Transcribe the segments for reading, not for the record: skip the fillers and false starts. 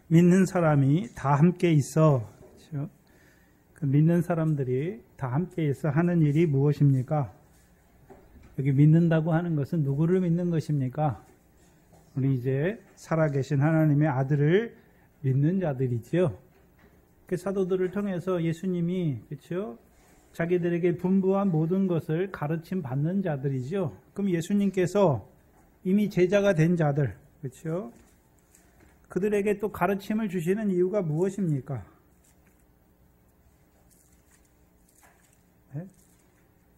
믿는 사람이 다 함께 있어. 그렇죠? 그 믿는 사람들이 다 함께 있어 하는 일이 무엇입니까? 여기 믿는다고 하는 것은 누구를 믿는 것입니까? 우리 이제 살아계신 하나님의 아들을 믿는 자들이죠. 그 사도들을 통해서 예수님이 그렇죠? 자기들에게 분부한 모든 것을 가르침 받는 자들이죠. 그럼 예수님께서 이미 제자가 된 자들, 그렇죠? 그들에게 또 가르침을 주시는 이유가 무엇입니까? 네?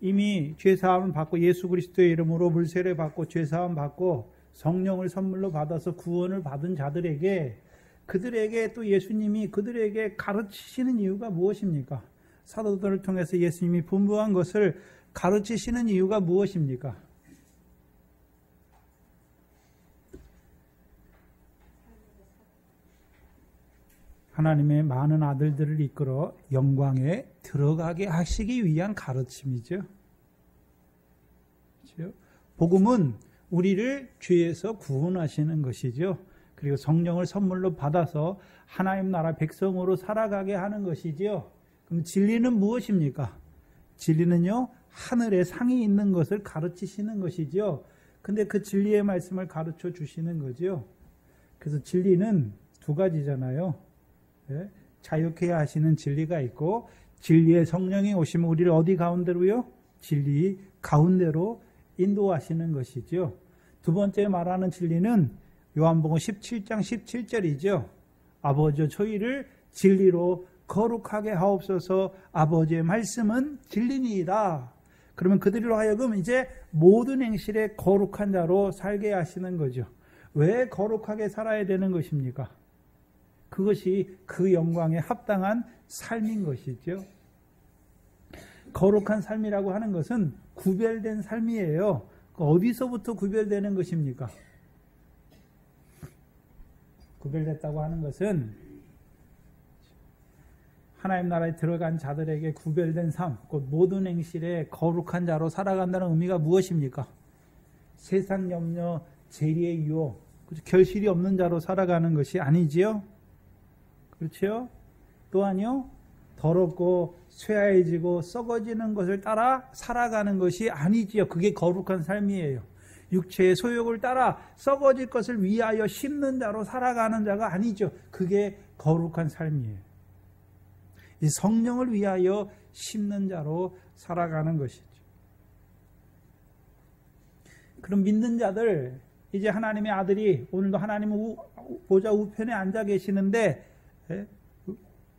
이미 죄사함을 받고 예수 그리스도의 이름으로 물세례 받고 죄사함 받고 성령을 선물로 받아서 구원을 받은 자들에게 그들에게 또 예수님이 그들에게 가르치시는 이유가 무엇입니까? 사도들을 통해서 예수님이 분부한 것을 가르치시는 이유가 무엇입니까? 하나님의 많은 아들들을 이끌어 영광에 들어가게 하시기 위한 가르침이죠. 그렇죠? 복음은 우리를 죄에서 구원하시는 것이죠. 그리고 성령을 선물로 받아서 하나님 나라 백성으로 살아가게 하는 것이죠. 그럼 진리는 무엇입니까? 진리는요, 하늘에 상이 있는 것을 가르치시는 것이죠. 근데 그 진리의 말씀을 가르쳐 주시는 거죠. 그래서 진리는 두 가지잖아요. 네? 자유케 하시는 진리가 있고, 진리의 성령이 오시면 우리를 어디 가운데로요? 진리 가운데로 인도하시는 것이죠. 두 번째 말하는 진리는 요한복음 17장 17절이죠. 아버지 저희를 진리로 거룩하게 하옵소서. 아버지의 말씀은 진리니이다. 그러면 그들로 하여금 이제 모든 행실에 거룩한 자로 살게 하시는 거죠. 왜 거룩하게 살아야 되는 것입니까? 그것이 그 영광에 합당한 삶인 것이죠. 거룩한 삶이라고 하는 것은 구별된 삶이에요. 어디서부터 구별되는 것입니까? 구별됐다고 하는 것은 하나님 나라에 들어간 자들에게 구별된 삶, 곧 모든 행실에 거룩한 자로 살아간다는 의미가 무엇입니까? 세상 염려, 재리의 유혹, 결실이 없는 자로 살아가는 것이 아니지요? 그렇죠? 또한요, 더럽고 쇠하해지고 썩어지는 것을 따라 살아가는 것이 아니지요. 그게 거룩한 삶이에요. 육체의 소욕을 따라 썩어질 것을 위하여 심는 자로 살아가는 자가 아니죠. 그게 거룩한 삶이에요. 이 성령을 위하여 심는 자로 살아가는 것이죠. 그럼 믿는 자들, 이제 하나님의 아들이 오늘도 하나님 보좌 우편에 앉아 계시는데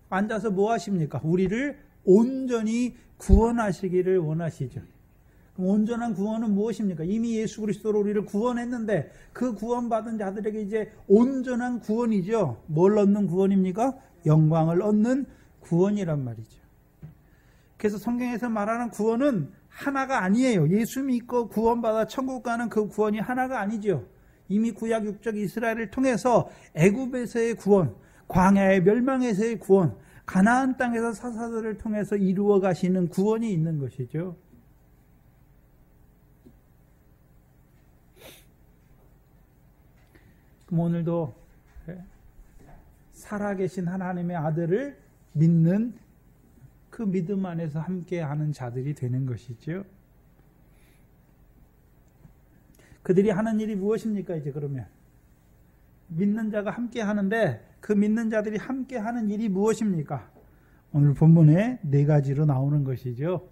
앉아서 뭐 하십니까? 우리를 온전히 구원하시기를 원하시죠. 그럼 온전한 구원은 무엇입니까? 이미 예수 그리스도로 우리를 구원했는데 그 구원받은 자들에게 이제 온전한 구원이죠. 뭘 얻는 구원입니까? 영광을 얻는 구원이란 말이죠. 그래서 성경에서 말하는 구원은 하나가 아니에요. 예수 믿고 구원받아 천국 가는 그 구원이 하나가 아니죠. 이미 구약 육적 이스라엘을 통해서 애굽에서의 구원, 광야의 멸망에서의 구원, 가나안 땅에서 사사들을 통해서 이루어 가시는 구원이 있는 것이죠. 그럼 오늘도 살아계신 하나님의 아들을 믿는 그 믿음 안에서 함께하는 자들이 되는 것이죠. 그들이 하는 일이 무엇입니까? 이제 그러면 믿는 자가 함께하는데 그 믿는 자들이 함께하는 일이 무엇입니까? 오늘 본문에 네 가지로 나오는 것이죠.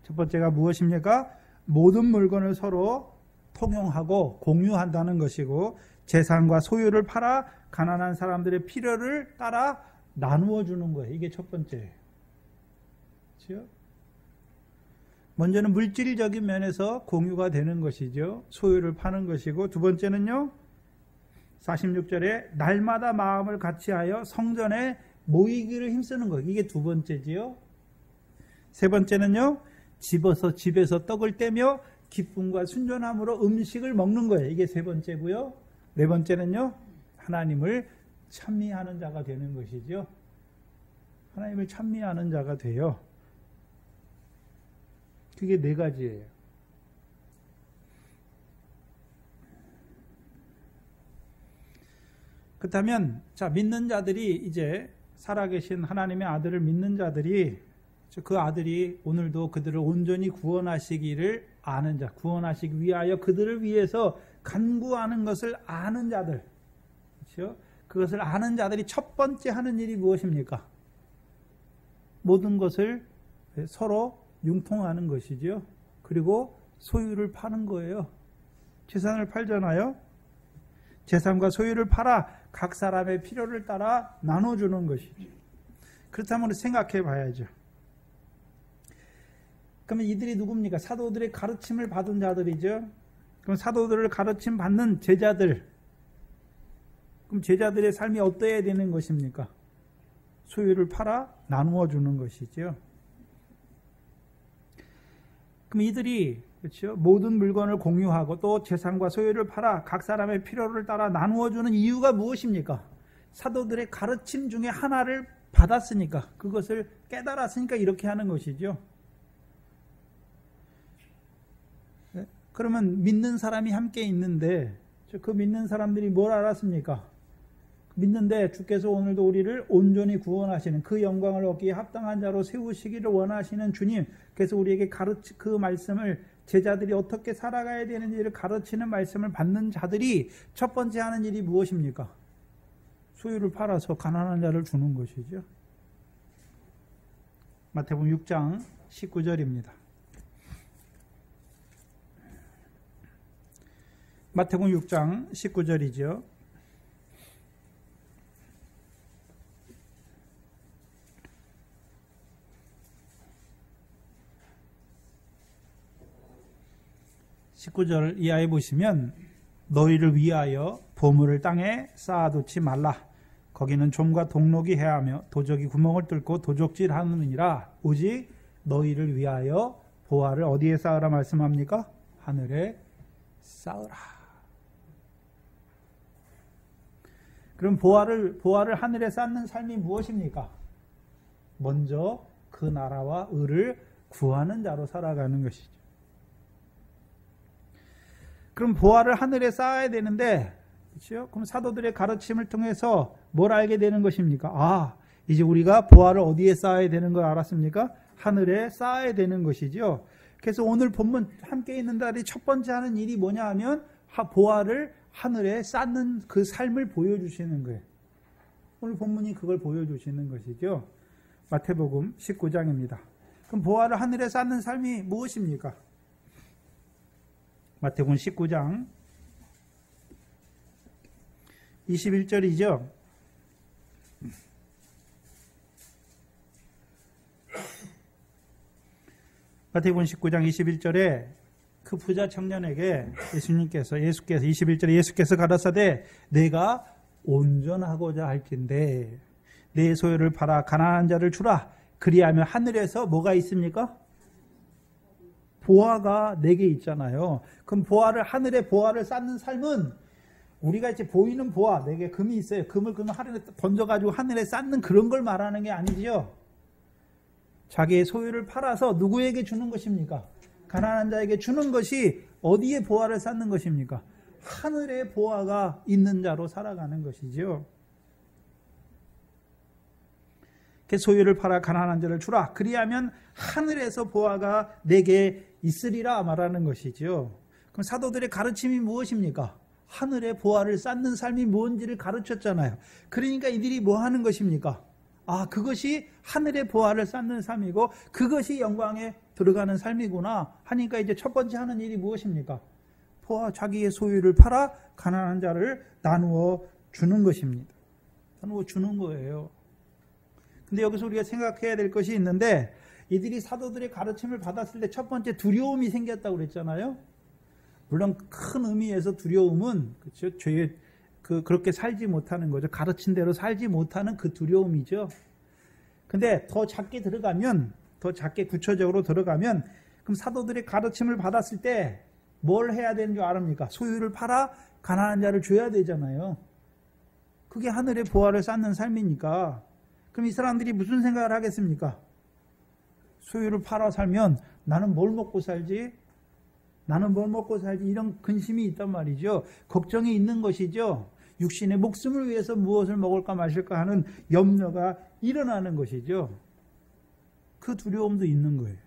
첫 번째가 무엇입니까? 모든 물건을 서로 통용하고 공유한다는 것이고, 재산과 소유를 팔아 가난한 사람들의 필요를 따라 나누어 주는 거예요. 이게 첫 번째예요. 그렇죠? 먼저는 물질적인 면에서 공유가 되는 것이죠. 소유를 파는 것이고, 두 번째는요, 46절에 날마다 마음을 같이하여 성전에 모이기를 힘쓰는 것. 이게 두 번째지요. 세 번째는요, 집에서 떡을 떼며 기쁨과 순전함으로 음식을 먹는 거예요. 이게 세 번째고요. 네 번째는요, 하나님을 찬미하는 자가 되는 것이죠. 하나님을 찬미하는 자가 돼요. 그게 네 가지예요. 그렇다면 자, 믿는 자들이 이제 살아계신 하나님의 아들을 믿는 자들이 그 아들이 오늘도 그들을 온전히 구원하시기를 아는 자, 구원하시기 위하여 그들을 위해서 간구하는 것을 아는 자들, 그렇죠? 그것을 아는 자들이 첫 번째 하는 일이 무엇입니까? 모든 것을 서로 융통하는 것이죠. 그리고 소유를 파는 거예요. 재산을 팔잖아요. 재산과 소유를 팔아 각 사람의 필요를 따라 나눠주는 것이죠. 그렇다면 생각해 봐야죠. 그러면 이들이 누굽니까? 사도들의 가르침을 받은 자들이죠. 그럼 사도들을 가르침 받는 제자들. 그럼 제자들의 삶이 어떠해야 되는 것입니까? 소유를 팔아 나누어 주는 것이죠. 그럼 이들이 그렇죠? 모든 물건을 공유하고 또 재산과 소유를 팔아 각 사람의 필요를 따라 나누어 주는 이유가 무엇입니까? 사도들의 가르침 중에 하나를 받았으니까, 그것을 깨달았으니까 이렇게 하는 것이죠. 그러면 믿는 사람이 함께 있는데 그 믿는 사람들이 뭘 알았습니까? 믿는데 주께서 오늘도 우리를 온전히 구원하시는 그 영광을 얻기에 합당한 자로 세우시기를 원하시는 주님, 그래서 우리에게 그 말씀을 제자들이 어떻게 살아가야 되는지를 가르치는 말씀을 받는 자들이 첫 번째 하는 일이 무엇입니까? 소유를 팔아서 가난한 자를 주는 것이죠. 마태복음 6장 19절입니다. 마태복음 6장 19절이죠. (19절) 이하에 보시면 너희를 위하여 보물을 땅에 쌓아두지 말라. 거기는 좀과 동록이 해하며 도적이 구멍을 뚫고 도적질하느니라. 오직 너희를 위하여 보화를 어디에 쌓으라 말씀합니까? 하늘에 쌓으라. 그럼 보화를 하늘에 쌓는 삶이 무엇입니까? 먼저 그 나라와 의를 구하는 자로 살아가는 것이죠. 그럼 보화를 하늘에 쌓아야 되는데, 그렇죠? 그럼 사도들의 가르침을 통해서 뭘 알게 되는 것입니까? 아, 이제 우리가 보화를 어디에 쌓아야 되는 걸 알았습니까? 하늘에 쌓아야 되는 것이죠. 그래서 오늘 본문 함께 있는 자들이 첫 번째 하는 일이 뭐냐 하면 보화를 하늘에 쌓는 그 삶을 보여주시는 거예요. 오늘 본문이 그걸 보여주시는 것이죠. 마태복음 19장입니다. 그럼 보화를 하늘에 쌓는 삶이 무엇입니까? 마태복음 19장 21절이죠. 마태복음 19장 21절에 그 부자 청년에게 예수께서 21절에 예수께서 가라사대 내가 온전하고자 할진대 내 소유를 팔아 가난한 자를 주라. 그리하면 하늘에서 뭐가 있습니까? 보화가 내게 있잖아요. 그럼 하늘에 보화를 쌓는 삶은 우리가 이제 보이는 보화, 내게 금이 있어요. 금을 하늘에 던져가지고 하늘에 쌓는 그런 걸 말하는 게 아니죠. 자기의 소유를 팔아서 누구에게 주는 것입니까? 가난한 자에게 주는 것이 어디에 보화를 쌓는 것입니까? 하늘에 보화가 있는 자로 살아가는 것이죠. 소유를 팔아 가난한 자를 주라. 그리하면 하늘에서 보화가 내게 있으리라 말하는 것이죠. 그럼 사도들의 가르침이 무엇입니까? 하늘에 보화를 쌓는 삶이 뭔지를 가르쳤잖아요. 그러니까 이들이 뭐 하는 것입니까? 아, 그것이 하늘의 보화를 쌓는 삶이고 그것이 영광에 들어가는 삶이구나 하니까 이제 첫 번째 하는 일이 무엇입니까? 자기의 소유를 팔아 가난한 자를 나누어 주는 것입니다. 나누어 주는 거예요. 근데 여기서 우리가 생각해야 될 것이 있는데 이들이 사도들의 가르침을 받았을 때 첫 번째 두려움이 생겼다고 그랬잖아요. 물론 큰 의미에서 두려움은 그렇죠. 그렇게 살지 못하는 거죠. 가르친 대로 살지 못하는 그 두려움이죠. 근데 더 작게 구체적으로 들어가면 그럼 사도들의 가르침을 받았을 때 뭘 해야 되는 줄 아십니까? 소유를 팔아 가난한 자를 줘야 되잖아요. 그게 하늘의 보화를 쌓는 삶이니까. 그럼 이 사람들이 무슨 생각을 하겠습니까? 소유를 팔아 살면 나는 뭘 먹고 살지? 이런 근심이 있단 말이죠. 걱정이 있는 것이죠. 육신의 목숨을 위해서 무엇을 먹을까 마실까 하는 염려가 일어나는 것이죠. 그 두려움도 있는 거예요.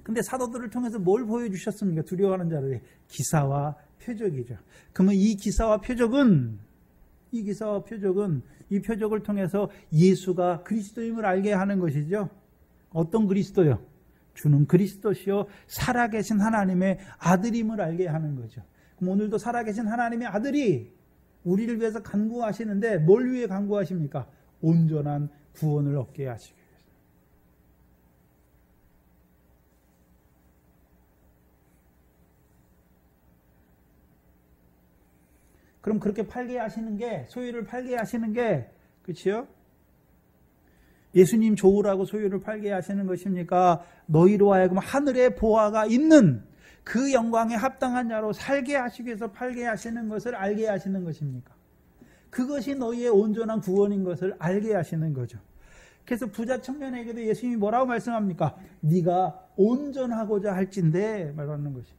근데 사도들을 통해서 뭘 보여주셨습니까? 두려워하는 자들의 기사와 표적이죠. 그러면 이 기사와 표적은 이 표적을 통해서 예수가 그리스도임을 알게 하는 것이죠. 어떤 그리스도요? 주는 그리스도시요 살아계신 하나님의 아들임을 알게 하는 거죠. 그럼 오늘도 살아계신 하나님의 아들이 우리를 위해서 간구하시는데 뭘 위해 간구하십니까? 온전한 구원을 얻게 하시기 위해서. 그럼 그렇게 팔게 하시는 게, 소유를 팔게 하시는 게, 그렇죠? 예수님 좋으라고 소유를 팔게 하시는 것입니까? 너희로 하여금 하늘의 보화가 있는 그 영광에 합당한 자로 살게 하시기 위해서 팔게 하시는 것을 알게 하시는 것입니까? 그것이 너희의 온전한 구원인 것을 알게 하시는 거죠. 그래서 부자 청년에게도 예수님이 뭐라고 말씀합니까? 네가 온전하고자 할진대 말하는 것이죠.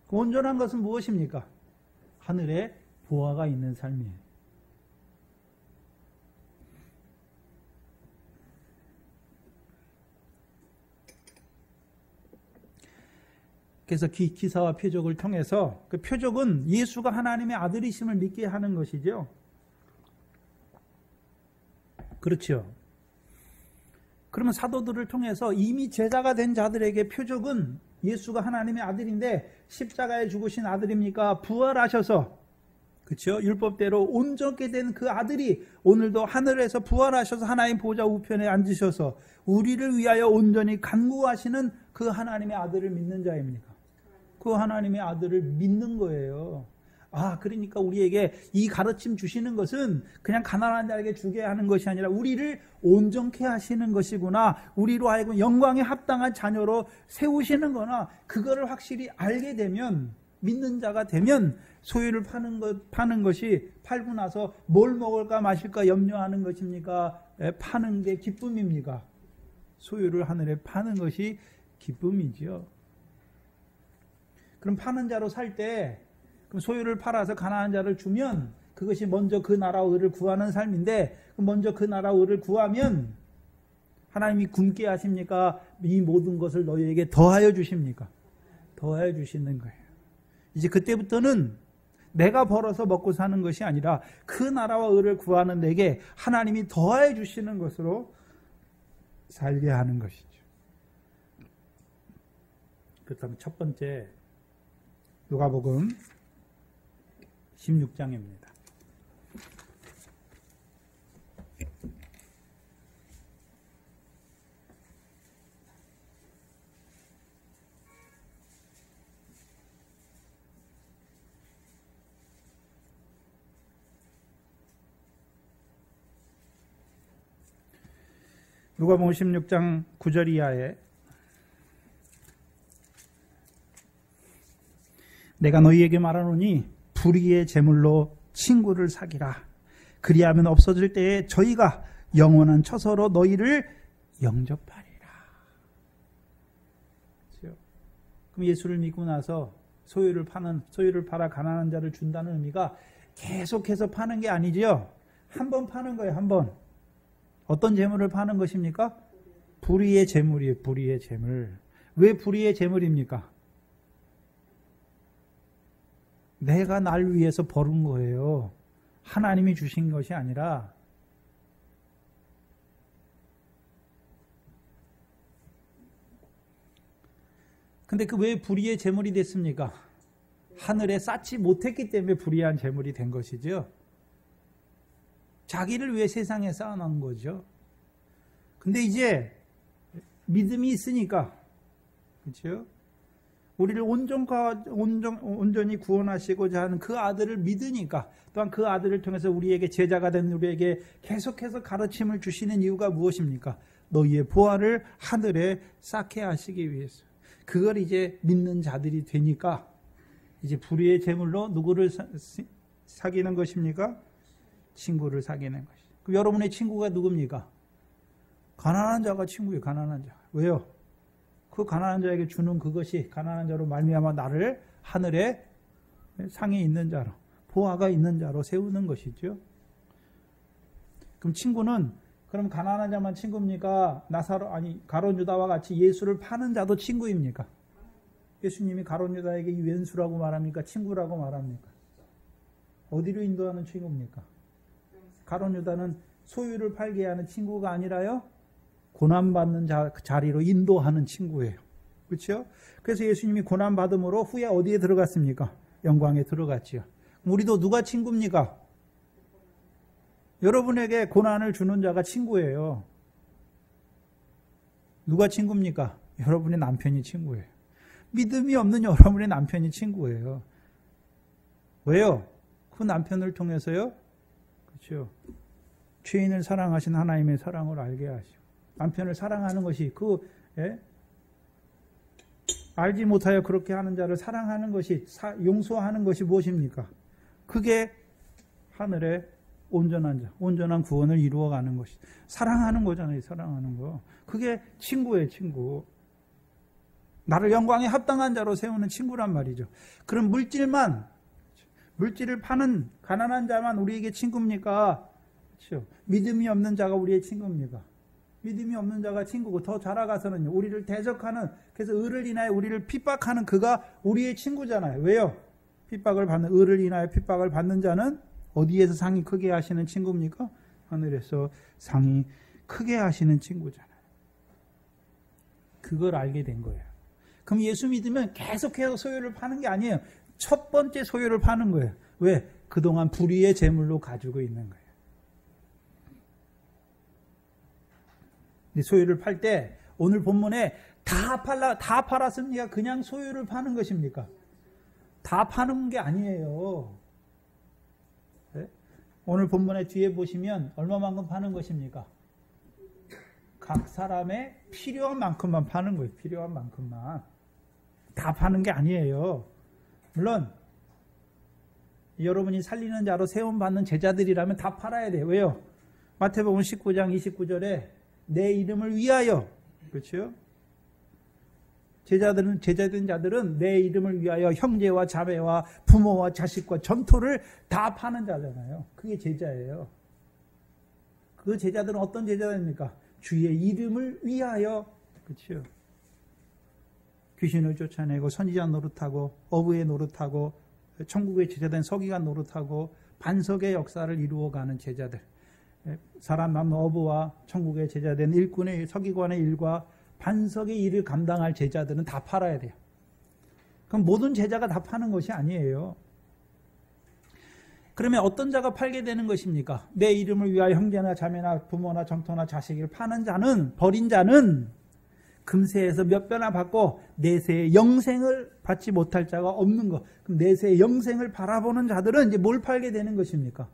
그 온전한 것은 무엇입니까? 하늘의 보화가 있는 삶이에요. 그래서 기사와 표적을 통해서 그 표적은 예수가 하나님의 아들이심을 믿게 하는 것이죠. 그렇죠. 그러면 사도들을 통해서 이미 제자가 된 자들에게 표적은 예수가 하나님의 아들인데 십자가에 죽으신 아들입니까? 부활하셔서, 그렇죠? 율법대로 온전케 된 그 아들이 오늘도 하늘에서 부활하셔서 하나님 보좌 우편에 앉으셔서 우리를 위하여 온전히 간구하시는 그 하나님의 아들을 믿는 자입니까? 그 하나님의 아들을 믿는 거예요. 아, 그러니까 우리에게 이 가르침 주시는 것은 그냥 가난한 자에게 주게 하는 것이 아니라 우리를 온전케 하시는 것이구나. 우리로 하여금 영광에 합당한 자녀로 세우시는 거나, 그거를 확실히 알게 되면, 믿는 자가 되면 소유를 파는 것이, 팔고 나서 뭘 먹을까 마실까 염려하는 것입니까? 파는 게 기쁨입니까? 소유를 하늘에 파는 것이 기쁨이지요. 그럼 파는 자로 살 때, 그럼 소유를 팔아서 가난한 자를 주면 그것이 먼저 그 나라 의를 구하는 삶인데, 먼저 그 나라 의를 구하면 하나님이 굶게 하십니까? 이 모든 것을 너희에게 더하여 주십니까? 더하여 주시는 거예요. 이제 그때부터는 내가 벌어서 먹고 사는 것이 아니라 그 나라와 의를 구하는 내게 하나님이 더하여 주시는 것으로 살게 하는 것이죠. 그렇다면 첫 번째, 누가복음 16장입니다. 누가복음 16장 9절 이하에 내가 너희에게 말하노니 불의의 제물로 친구를 사기라. 그리하면 없어질 때에 저희가 영원한 처소로 너희를 영접하리라. 그렇죠? 그럼 예수를 믿고 나서 소유를 팔아 가난한 자를 준다는 의미가 계속해서 파는 게 아니지요. 한 번 파는 거예요. 한 번. 어떤 재물을 파는 것입니까? 불의의 재물이에요. 불의의 재물. 왜 불의의 재물입니까? 내가 날 위해서 벌은 거예요. 하나님이 주신 것이 아니라. 근데 그 왜 불의의 재물이 됐습니까? 하늘에 쌓지 못했기 때문에 불의한 재물이 된 것이죠. 자기를 위해 세상에 쌓아놓은 거죠. 근데 이제 믿음이 있으니까, 그렇죠? 우리를 온전히 구원하시고자 하는 그 아들을 믿으니까, 또한 그 아들을 통해서 우리에게 제자가 된 우리에게 계속해서 가르침을 주시는 이유가 무엇입니까? 너희의 보화를 하늘에 쌓게 하시기 위해서. 그걸 이제 믿는 자들이 되니까 이제 불의의 제물로 누구를 사귀는 것입니까? 친구를 사귀는 것이죠. 그럼 여러분의 친구가 누굽니까? 가난한 자가 친구예요. 가난한 자. 왜요? 그 가난한 자에게 주는 그것이 가난한 자로 말미암아 나를 하늘에 상에 있는 자로 보화가 있는 자로 세우는 것이죠. 그럼 친구는 그럼 가난한 자만 친구입니까? 가룟 유다와 같이 예수를 파는 자도 친구입니까? 예수님이 가룟 유다에게 왼수라고 말합니까? 친구라고 말합니까? 어디로 인도하는 친구입니까? 가룟 유다는 소유를 팔게 하는 친구가 아니라요, 고난받는 자리로 인도하는 친구예요. 그렇죠? 그래서 예수님이 고난받음으로 후에 어디에 들어갔습니까? 영광에 들어갔지요. 우리도 누가 친구입니까? 여러분에게 고난을 주는 자가 친구예요. 누가 친구입니까? 여러분의 남편이 친구예요. 믿음이 없는 여러분의 남편이 친구예요. 왜요? 그 남편을 통해서요, 그렇죠, 죄인을 사랑하신 하나님의 사랑을 알게 하시고, 남편을 사랑하는 것이 알지 못하여 그렇게 하는 자를 사랑하는 것이, 용서하는 것이 무엇입니까? 그게 하늘의 온전한 구원을 이루어가는 것이, 사랑하는 거잖아요. 사랑하는 거. 그게 친구예요. 친구. 나를 영광에 합당한 자로 세우는 친구란 말이죠. 그럼 물질을 파는 가난한 자만 우리에게 친구입니까? 그렇죠. 믿음이 없는 자가 우리의 친구입니까? 믿음이 없는 자가 친구고, 더 자라가서는요, 우리를 대적하는, 그래서 의를 인하여 우리를 핍박하는 그가 우리의 친구잖아요. 왜요? 의를 인하여 핍박을 받는 자는 어디에서 상이 크게 하시는 친구입니까? 하늘에서 상이 크게 하시는 친구잖아요. 그걸 알게 된 거예요. 그럼 예수 믿으면 계속해서 소유를 파는 게 아니에요. 첫 번째 소유를 파는 거예요. 왜? 그동안 불의의 재물로 가지고 있는 거예요. 소유를 팔 때 오늘 본문에 다 팔았습니까? 그냥 소유를 파는 것입니까? 다 파는 게 아니에요. 네? 오늘 본문의 뒤에 보시면 얼마만큼 파는 것입니까? 각 사람의 필요한 만큼만 파는 거예요. 필요한 만큼만. 다 파는 게 아니에요. 물론 여러분이 살리는 자로 세움받는 제자들이라면 다 팔아야 돼요. 왜요? 마태복음 19장 29절에 내 이름을 위하여, 그렇죠? 제자된 자들은 내 이름을 위하여 형제와 자매와 부모와 자식과 전토를 다 파는 자잖아요. 그게 제자예요. 그 제자들은 어떤 제자입니까? 주의 이름을 위하여, 그렇죠? 귀신을 쫓아내고 선지자 노릇하고 어부의 노릇하고 천국의 제자된 서기관 노릇하고 반석의 역사를 이루어가는 제자들. 사람 남는 어부와 천국의 제자된 일꾼의 서기관의 일과 반석의 일을 감당할 제자들은 다 팔아야 돼요. 그럼 모든 제자가 다 파는 것이 아니에요. 그러면 어떤 자가 팔게 되는 것입니까? 내 이름을 위하여 형제나 자매나 부모나 정토나 자식을 파는 자는, 버린 자는 금세에서 몇 배나 받고 내세의 영생을 받지 못할 자가 없는 것. 그럼 내세의 영생을 바라보는 자들은 이제 뭘 팔게 되는 것입니까?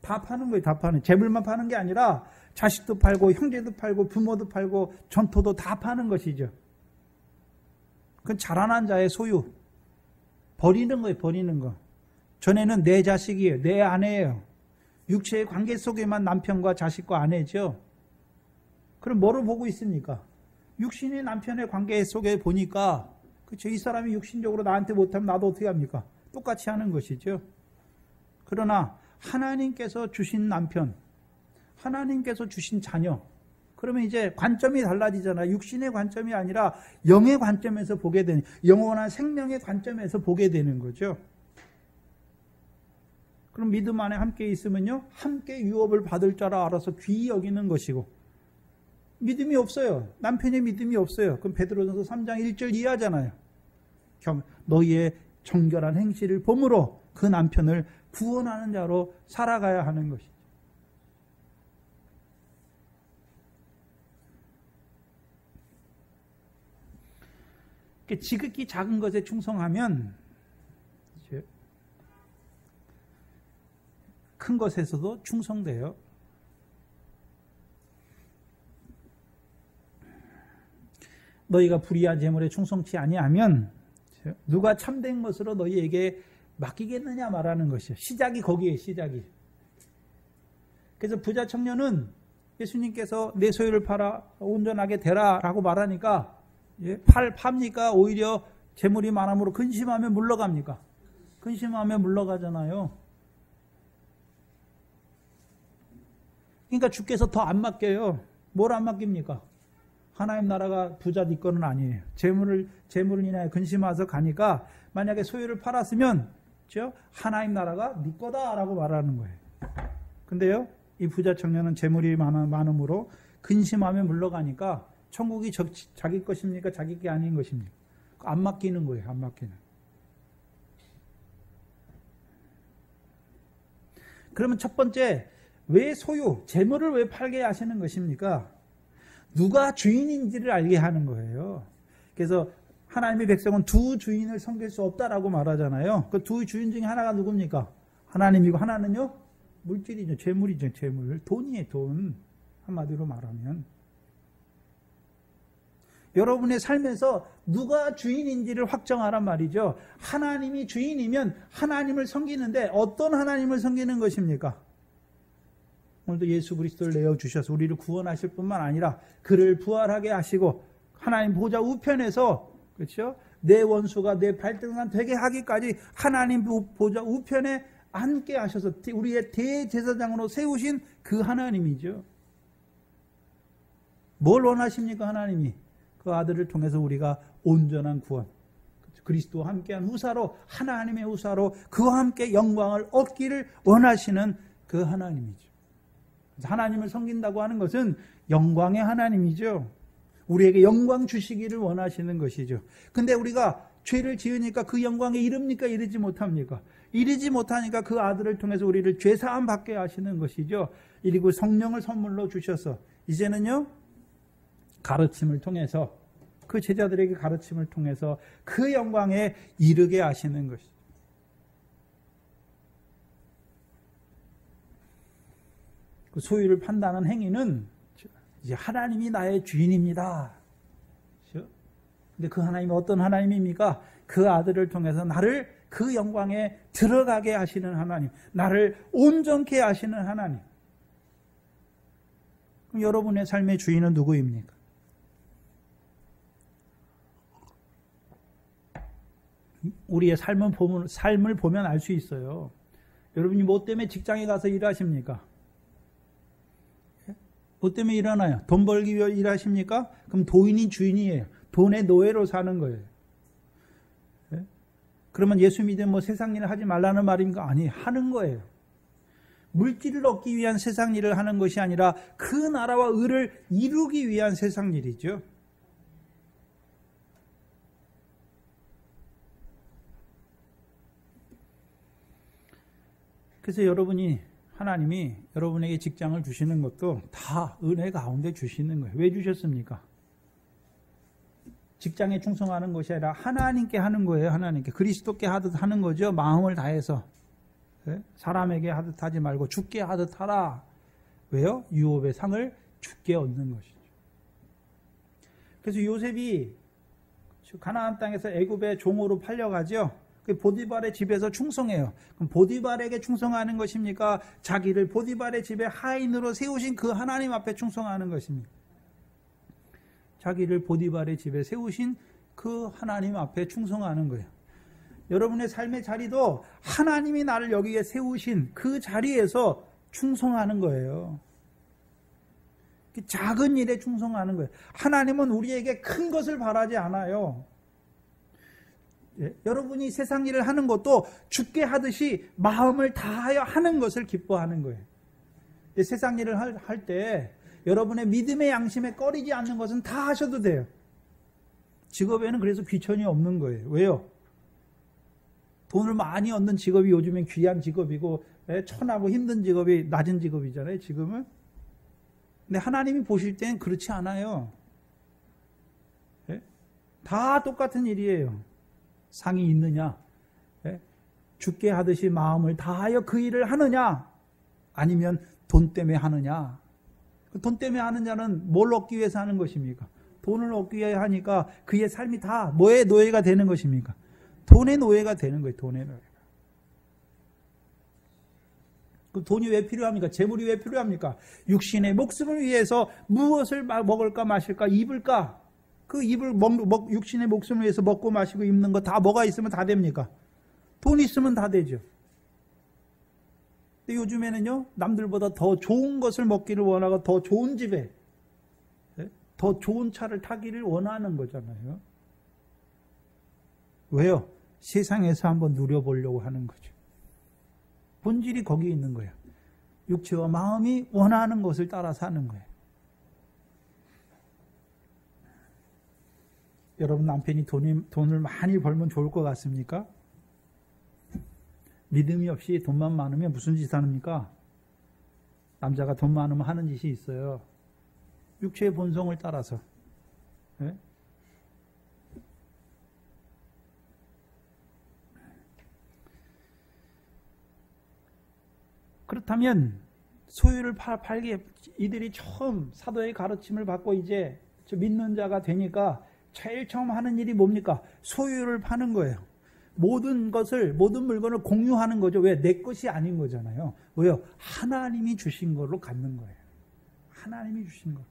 다 파는 거예요. 다 파는. 재물만 파는 게 아니라 자식도 팔고 형제도 팔고 부모도 팔고 전토도 다 파는 것이죠. 그건 자라난 자의 소유. 버리는 거예요. 버리는 거. 전에는 내 자식이에요. 내 아내예요. 육체의 관계 속에만 남편과 자식과 아내죠. 그럼 뭐로 보고 있습니까? 육신의 남편의 관계 속에 보니까, 그렇죠? 이 사람이 육신적으로 나한테 못하면 나도 어떻게 합니까? 똑같이 하는 것이죠. 그러나 하나님께서 주신 남편, 하나님께서 주신 자녀, 그러면 이제 관점이 달라지잖아요. 육신의 관점이 아니라 영의 관점에서 보게 되는, 영원한 생명의 관점에서 보게 되는 거죠. 그럼 믿음 안에 함께 있으면요, 함께 유업을 받을 자라 알아서 귀히 여기는 것이고, 믿음이 없어요. 남편의 믿음이 없어요. 그럼 베드로전서 3장 1절 이하잖아요. 너희의 정결한 행실을 보므로 그 남편을 구원하는 자로 살아가야 하는 것이죠. 지극히 작은 것에 충성하면 큰 것에서도 충성돼요. 너희가 불의한 재물에 충성치 아니하면 누가 참된 것으로 너희에게 맡기겠느냐 말하는 것이요. 시작이 거기에요. 시작이. 그래서 부자 청년은 예수님께서 내 소유를 팔아 온전하게 되라 라고 말하니까 팝니까? 오히려 재물이 많음으로 근심하며 물러갑니까? 근심하면 물러가잖아요. 그러니까 주께서 더 안 맡겨요. 뭘 안 맡깁니까? 하나님 나라가 부자 네 거는 아니에요. 재물을 인하여 근심해서 가니까 만약에 소유를 팔았으면 그렇죠? 하나님 나라가 네 거다라고 말하는 거예요. 근데요, 이 부자 청년은 재물이 많음으로 근심하며 물러가니까 천국이 자기 것입니까? 자기 게 아닌 것입니까? 안 맡기는 거예요. 안 맡기는. 그러면 첫 번째, 왜 재물을 왜 팔게 하시는 것입니까? 누가 주인인지를 알게 하는 거예요. 그래서 하나님의 백성은 두 주인을 섬길 수 없다라고 말하잖아요. 그 두 주인 중에 하나가 누굽니까? 하나님이고 하나는요? 물질이죠. 재물이죠. 재물. 돈이에요. 돈. 한마디로 말하면. 여러분의 삶에서 누가 주인인지를 확정하란 말이죠. 하나님이 주인이면 하나님을 섬기는데 어떤 하나님을 섬기는 것입니까? 오늘도 예수 그리스도를 내어주셔서 우리를 구원하실 뿐만 아니라 그를 부활하게 하시고 하나님 보좌 우편에서 그렇죠? 내 원수가 내 발등상 되게 하기까지 하나님 보좌 우편에 앉게 하셔서 우리의 대제사장으로 세우신 그 하나님이죠. 뭘 원하십니까? 하나님이 그 아들을 통해서 우리가 온전한 구원, 그리스도와 함께한 후사로, 하나님의 후사로 그와 함께 영광을 얻기를 원하시는 그 하나님이죠. 하나님을 섬긴다고 하는 것은 영광의 하나님이죠. 우리에게 영광 주시기를 원하시는 것이죠. 근데 우리가 죄를 지으니까 그 영광에 이릅니까? 이르지 못합니까? 이르지 못하니까 그 아들을 통해서 우리를 죄사함 받게 하시는 것이죠. 그리고 성령을 선물로 주셔서 이제는요, 가르침을 통해서, 그 제자들에게 가르침을 통해서 그 영광에 이르게 하시는 것이죠. 그 소유를 판다는 행위는 이제 하나님이 나의 주인입니다. 그렇죠? 근데 그 하나님이 어떤 하나님입니까? 그 아들을 통해서 나를 그 영광에 들어가게 하시는 하나님, 나를 온전케 하시는 하나님. 그럼 여러분의 삶의 주인은 누구입니까? 우리의 삶을 보면 알 수 있어요. 여러분이 뭐 때문에 직장에 가서 일하십니까? 뭐 때문에 일하나요? 돈 벌기 위해 일하십니까? 그럼 돈이 주인이에요. 돈의 노예로 사는 거예요. 그러면 예수 믿으면 뭐 세상 일을 하지 말라는 말입니까? 아니, 하는 거예요. 물질을 얻기 위한 세상 일을 하는 것이 아니라 그 나라와 의를 이루기 위한 세상 일이죠. 그래서 하나님이 여러분에게 직장을 주시는 것도 다 은혜 가운데 주시는 거예요. 왜 주셨습니까? 직장에 충성하는 것이 아니라 하나님께 하는 거예요. 하나님께. 그리스도께 하듯 하는 거죠. 마음을 다해서. 사람에게 하듯 하지 말고 주께 하듯 하라. 왜요? 유업의 상을 주께 얻는 것이죠. 그래서 요셉이 가나안 땅에서 애굽의 종으로 팔려가죠. 보디발의 집에서 충성해요. 그럼 보디발에게 충성하는 것입니까? 자기를 보디발의 집에 하인으로 세우신 그 하나님 앞에 충성하는 것입니까? 자기를 보디발의 집에 세우신 그 하나님 앞에 충성하는 거예요. 여러분의 삶의 자리도 하나님이 나를 여기에 세우신 그 자리에서 충성하는 거예요. 작은 일에 충성하는 거예요. 하나님은 우리에게 큰 것을 바라지 않아요. 여러분이 세상 일을 하는 것도 주께 하듯이 마음을 다하여 하는 것을 기뻐하는 거예요. 세상 일을 할 때 여러분의 믿음의 양심에 꺼리지 않는 것은 다 하셔도 돼요. 직업에는 그래서 귀천이 없는 거예요. 왜요? 돈을 많이 얻는 직업이 요즘엔 귀한 직업이고 천하고 힘든 직업이 낮은 직업이잖아요. 지금은. 근데 하나님이 보실 땐 그렇지 않아요. 다 똑같은 일이에요. 상이 있느냐, 주께 하듯이 마음을 다하여 그 일을 하느냐, 아니면 돈 때문에 하느냐. 돈 때문에 하는 자는 뭘 얻기 위해서 하는 것입니까? 돈을 얻기 위해 하니까 그의 삶이 다 뭐의 노예가 되는 것입니까? 돈의 노예가 되는 거예요. 돈의 노예가. 그럼 돈이 왜 필요합니까? 재물이 왜 필요합니까? 육신의 목숨을 위해서 무엇을 먹을까 마실까 입을까? 그 입을 육신의 목숨을 위해서 먹고 마시고 입는 거 다 뭐가 있으면 다 됩니까? 돈 있으면 다 되죠. 근데 요즘에는요, 남들보다 더 좋은 것을 먹기를 원하고 더 좋은 집에, 더 좋은 차를 타기를 원하는 거잖아요. 왜요? 세상에서 한번 누려보려고 하는 거죠. 본질이 거기 있는 거예요. 육체와 마음이 원하는 것을 따라 사는 거예요. 여러분 남편이 돈을 많이 벌면 좋을 것 같습니까? 믿음이 없이 돈만 많으면 무슨 짓 합니까? 남자가 돈 많으면 하는 짓이 있어요. 육체의 본성을 따라서. 네? 그렇다면 소유를 팔게 이들이 처음 사도의 가르침을 받고 이제 믿는 자가 되니까 제일 처음 하는 일이 뭡니까? 소유를 파는 거예요. 모든 물건을 공유하는 거죠. 왜? 내 것이 아닌 거잖아요. 왜요? 하나님이 주신 걸로 갖는 거예요. 하나님이 주신 거.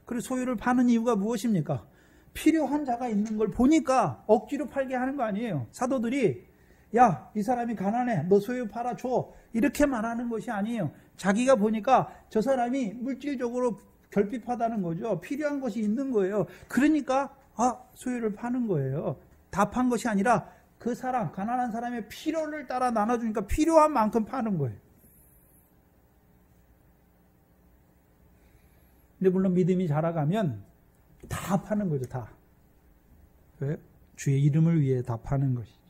그리고 소유를 파는 이유가 무엇입니까? 필요한 자가 있는 걸 보니까 억지로 팔게 하는 거 아니에요. 사도들이 야, 이 사람이 가난해. 너 소유 팔아줘. 이렇게 말하는 것이 아니에요. 자기가 보니까 저 사람이 물질적으로 결핍하다는 거죠. 필요한 것이 있는 거예요. 그러니까 소유를 파는 거예요. 다 판 것이 아니라 그 사람, 가난한 사람의 필요를 따라 나눠주니까 필요한 만큼 파는 거예요. 근데 물론 믿음이 자라가면 다 파는 거죠. 다. 왜? 주의 이름을 위해 다 파는 것이죠.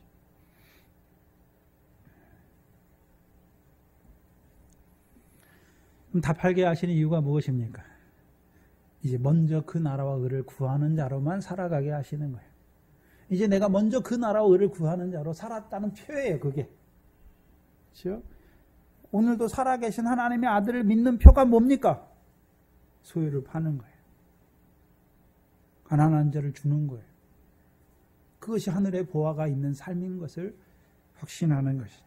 그럼 다 팔게 하시는 이유가 무엇입니까? 이제 먼저 그 나라와 의를 구하는 자로만 살아가게 하시는 거예요. 이제 내가 먼저 그 나라와 의를 구하는 자로 살았다는 표예요, 그게. 그렇죠? 오늘도 살아계신 하나님의 아들을 믿는 표가 뭡니까? 소유를 파는 거예요. 가난한 자를 주는 거예요. 그것이 하늘의 보화가 있는 삶인 것을 확신하는 것이죠.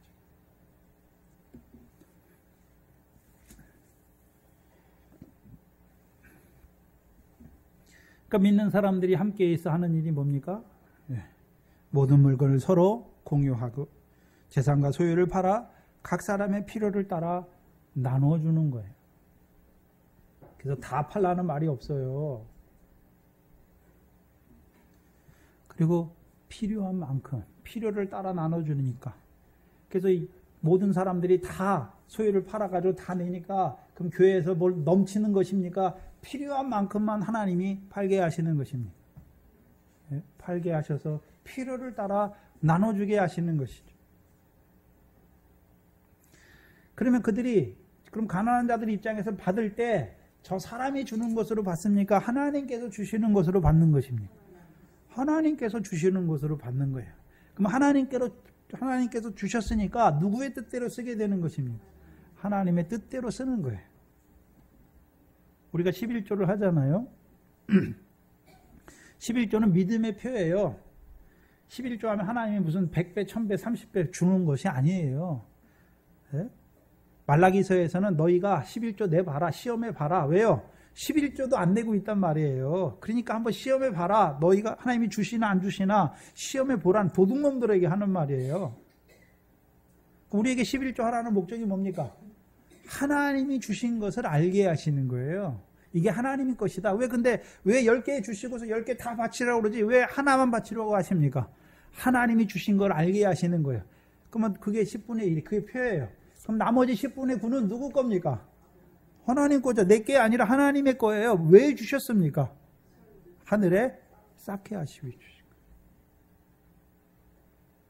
그러니까 믿는 사람들이 함께 있어 하는 일이 뭡니까? 모든 물건을 서로 공유하고 재산과 소유를 팔아 각 사람의 필요를 따라 나눠주는 거예요. 그래서 다 팔라는 말이 없어요. 그리고 필요한 만큼 필요를 따라 나눠주니까. 그래서 이 모든 사람들이 다 소유를 팔아가지고 다 내니까 그럼 교회에서 뭘 넘치는 것입니까? 필요한 만큼만 하나님이 팔게 하시는 것입니다. 팔게 하셔서 필요를 따라 나눠주게 하시는 것이죠. 그러면 그럼 가난한 자들 입장에서 받을 때 저 사람이 주는 것으로 받습니까? 하나님께서 주시는 것으로 받는 것입니까? 하나님께서 주시는 것으로 받는 거예요. 그럼 하나님께서 주셨으니까 누구의 뜻대로 쓰게 되는 것입니까? 하나님의 뜻대로 쓰는 거예요. 우리가 11조를 하잖아요. 11조는 믿음의 표예요. 11조 하면 하나님이 무슨 100배, 1000배, 30배 주는 것이 아니에요. 네? 말라기서에서는 너희가 11조 내봐라, 시험해 봐라. 왜요? 11조도 안 내고 있단 말이에요. 그러니까 한번 시험해 봐라. 너희가 하나님이 주시나 안 주시나 시험해 보란 도둑놈들에게 하는 말이에요. 우리에게 11조 하라는 목적이 뭡니까? 하나님이 주신 것을 알게 하시는 거예요. 이게 하나님의 것이다. 왜 10개 주시고서 10개 다 바치라고 그러지 왜 하나만 바치라고 하십니까? 하나님이 주신 걸 알게 하시는 거예요. 그러면 그게 10분의 1이 그게 표예요. 그럼 나머지 10분의 9는 누구 겁니까? 하나님 거죠. 내 게 아니라 하나님의 거예요. 왜 주셨습니까? 하늘에 쌓게 하시기 주신 거예요.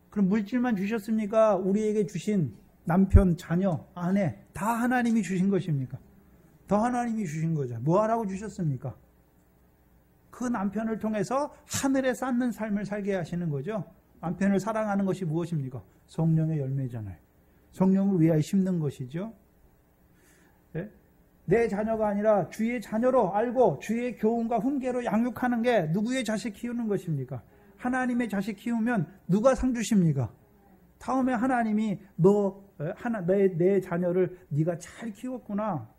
그럼 물질만 주셨습니까? 우리에게 주신 남편, 자녀, 아내 다 하나님이 주신 것입니까? 더 하나님이 주신 거죠. 뭐 하라고 주셨습니까? 그 남편을 통해서 하늘에 쌓는 삶을 살게 하시는 거죠. 남편을 사랑하는 것이 무엇입니까? 성령의 열매잖아요. 성령을 위하여 심는 것이죠. 네? 내 자녀가 아니라 주의 자녀로 알고 주의 교훈과 훈계로 양육하는 게 누구의 자식 키우는 것입니까? 하나님의 자식 키우면 누가 상 주십니까? 다음에 하나님이 내 자녀를 네가 잘 키웠구나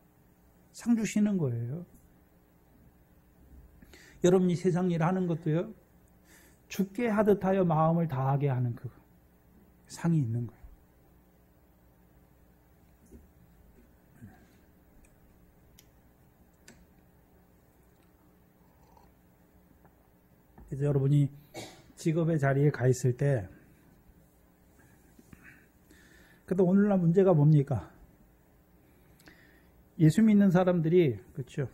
상 주시는 거예요. 여러분이 세상 일 하는 것도요. 죽게 하듯 하여 마음을 다하게 하는 그 상이 있는 거예요. 그래서 여러분이 직업의 자리에 가 있을 때, 그래도 오늘날 문제가 뭡니까? 예수 믿는 사람들이, 그렇죠,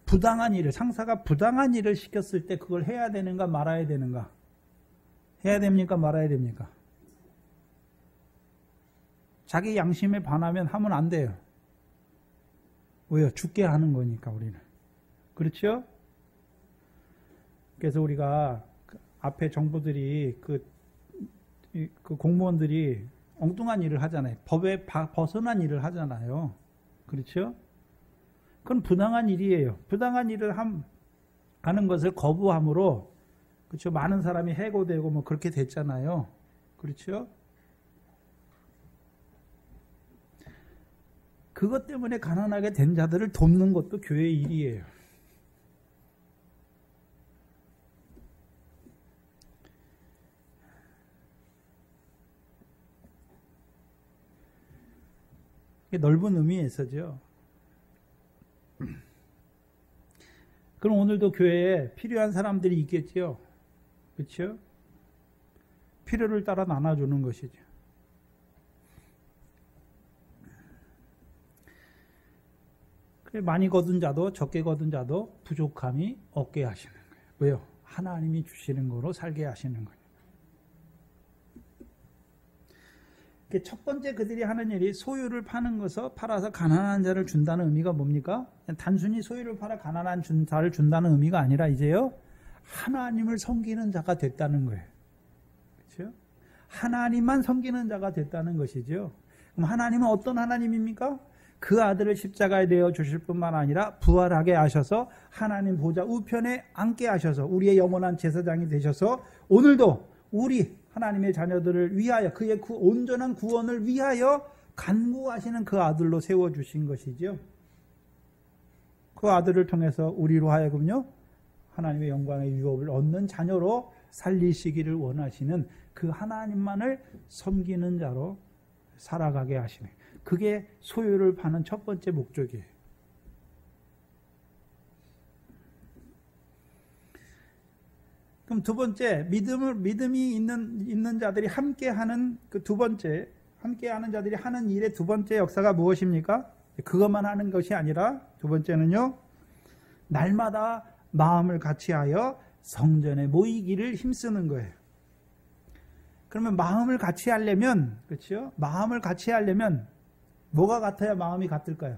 부당한 일을, 상사가 부당한 일을 시켰을 때 그걸 해야 되는가 말아야 되는가? 해야 됩니까 말아야 됩니까? 자기 양심에 반하면 하면 안 돼요. 왜요? 죽게 하는 거니까 우리는. 그렇죠? 그래서 우리가 앞에 정부들이 그 공무원들이 엉뚱한 일을 하잖아요. 법에 벗어난 일을 하잖아요. 그렇죠? 그건 부당한 일이에요. 부당한 일을 하는 것을 거부함으로, 그렇죠, 많은 사람이 해고되고 뭐 그렇게 됐잖아요. 그렇죠? 그것 때문에 가난하게 된 자들을 돕는 것도 교회의 일이에요. 넓은 의미에서죠. 그럼 오늘도 교회에 필요한 사람들이 있겠죠. 그렇죠? 필요를 따라 나눠주는 것이죠. 많이 거둔 자도 적게 거둔 자도 부족함이 없게 하시는 거예요. 왜요? 하나님이 주시는 거로 살게 하시는 거예요. 첫 번째 그들이 하는 일이 소유를 팔아서 가난한 자를 준다는 의미가 뭡니까? 단순히 소유를 팔아 가난한 자를 준다는 의미가 아니라 이제요, 하나님을 섬기는 자가 됐다는 거예요. 그렇죠? 하나님만 섬기는 자가 됐다는 것이죠. 그럼 하나님은 어떤 하나님입니까? 그 아들을 십자가에 내어 주실 뿐만 아니라 부활하게 하셔서 하나님 보좌 우편에 앉게 하셔서 우리의 영원한 제사장이 되셔서 오늘도 우리 하나님의 자녀들을 위하여, 그의 온전한 구원을 위하여 간구하시는 그 아들로 세워주신 것이죠. 그 아들을 통해서 우리로 하여금요, 하나님의 영광의 유업을 얻는 자녀로 살리시기를 원하시는 그 하나님만을 섬기는 자로 살아가게 하시네. 그게 소유를 파는 첫 번째 목적이에요. 그럼 두 번째, 믿음이 있는 자들이 함께하는 그 두 번째, 함께하는 자들이 하는 일의 두 번째 역사가 무엇입니까? 그것만 하는 것이 아니라 두 번째는요, 날마다 마음을 같이하여 성전에 모이기를 힘쓰는 거예요. 그러면 마음을 같이 하려면, 그렇죠? 마음을 같이 하려면 뭐가 같아야 마음이 같을까요?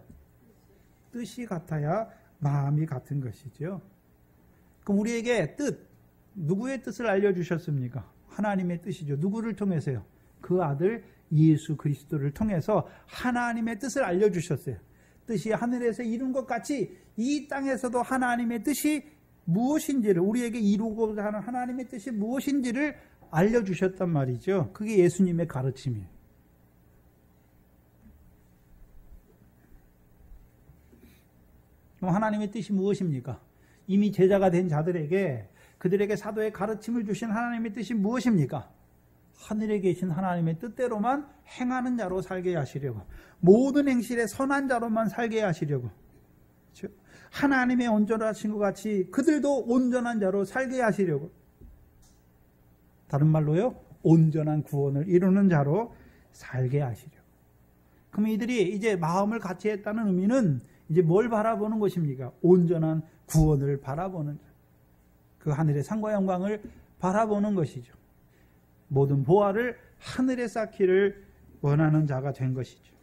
뜻이 같아야 마음이 같은 것이죠. 그럼 우리에게 누구의 뜻을 알려주셨습니까? 하나님의 뜻이죠. 누구를 통해서요? 그 아들 예수 그리스도를 통해서 하나님의 뜻을 알려주셨어요. 뜻이 하늘에서 이룬 것 같이 이 땅에서도 하나님의 뜻이 무엇인지를, 우리에게 이루고자 하는 하나님의 뜻이 무엇인지를 알려주셨단 말이죠. 그게 예수님의 가르침이에요. 그럼 하나님의 뜻이 무엇입니까? 이미 제자가 된 자들에게, 그들에게 사도의 가르침을 주신 하나님의 뜻이 무엇입니까? 하늘에 계신 하나님의 뜻대로만 행하는 자로 살게 하시려고, 모든 행실에 선한 자로만 살게 하시려고, 그렇죠? 하나님의 온전하신 것 같이 그들도 온전한 자로 살게 하시려고, 다른 말로요, 온전한 구원을 이루는 자로 살게 하시려고. 그럼 이들이 이제 마음을 같이 했다는 의미는 이제 뭘 바라보는 것입니까? 온전한 구원을 바라보는, 그 하늘의 상과 영광을 바라보는 것이죠. 모든 보화를 하늘에 쌓기를 원하는 자가 된 것이죠.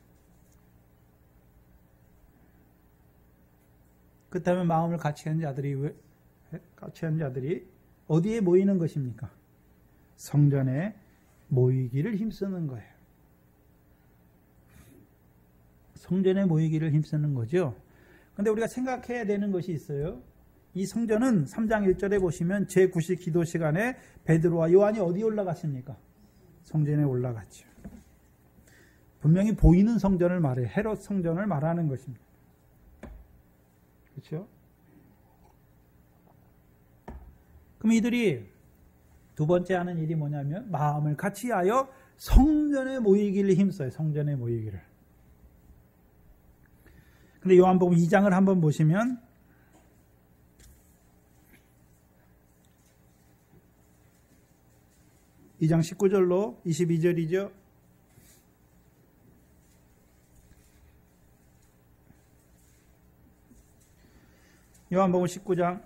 그렇다면 마음을 같이 한 자들이 어디에 모이는 것입니까? 성전에 모이기를 힘쓰는 거예요. 성전에 모이기를 힘쓰는 거죠. 그런데 우리가 생각해야 되는 것이 있어요. 이 성전은 3장 1절에 보시면 제9식 기도 시간에 베드로와 요한이 어디에 올라갔습니까? 성전에 올라갔죠. 분명히 보이는 성전을 말해요. 헤롯 성전을 말하는 것입니다. 그렇죠? 그럼 이들이 두 번째 하는 일이 뭐냐면 마음을 같이하여 성전에 모이기를 힘써요. 성전에 모이기를. 근데 요한복음 2장을 한번 보시면 2장 19절로 22절이죠. 요한복음 2장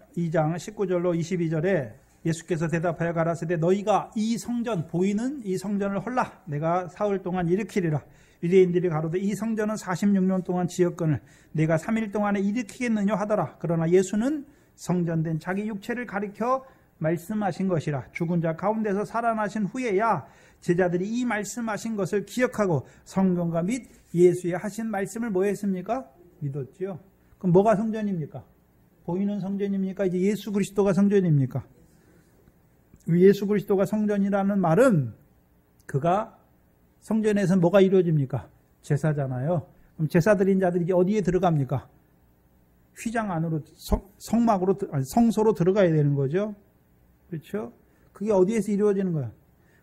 19절로 22절에 예수께서 대답하여 가라사대 너희가 이 성전 보이는 이 성전을 헐라 내가 사흘 동안 일으키리라. 유대인들이 가로되 이 성전은 46년 동안 지었거늘 내가 3일 동안에 일으키겠느냐 하더라. 그러나 예수는 성전된 자기 육체를 가리켜 말씀하신 것이라. 죽은 자 가운데서 살아나신 후에야 제자들이 이 말씀하신 것을 기억하고 성경과 및 예수의 하신 말씀을 뭐 했습니까? 믿었지요. 그럼 뭐가 성전입니까? 보이는 성전입니까? 이제 예수 그리스도가 성전입니까? 예수 그리스도가 성전이라는 말은 그가 성전에서 뭐가 이루어집니까? 제사잖아요. 그럼 제사 드린 자들이 이제 어디에 들어갑니까? 휘장 안으로 성막으로 성소로 들어가야 되는 거죠. 그렇죠? 그게 어디에서 이루어지는 거야?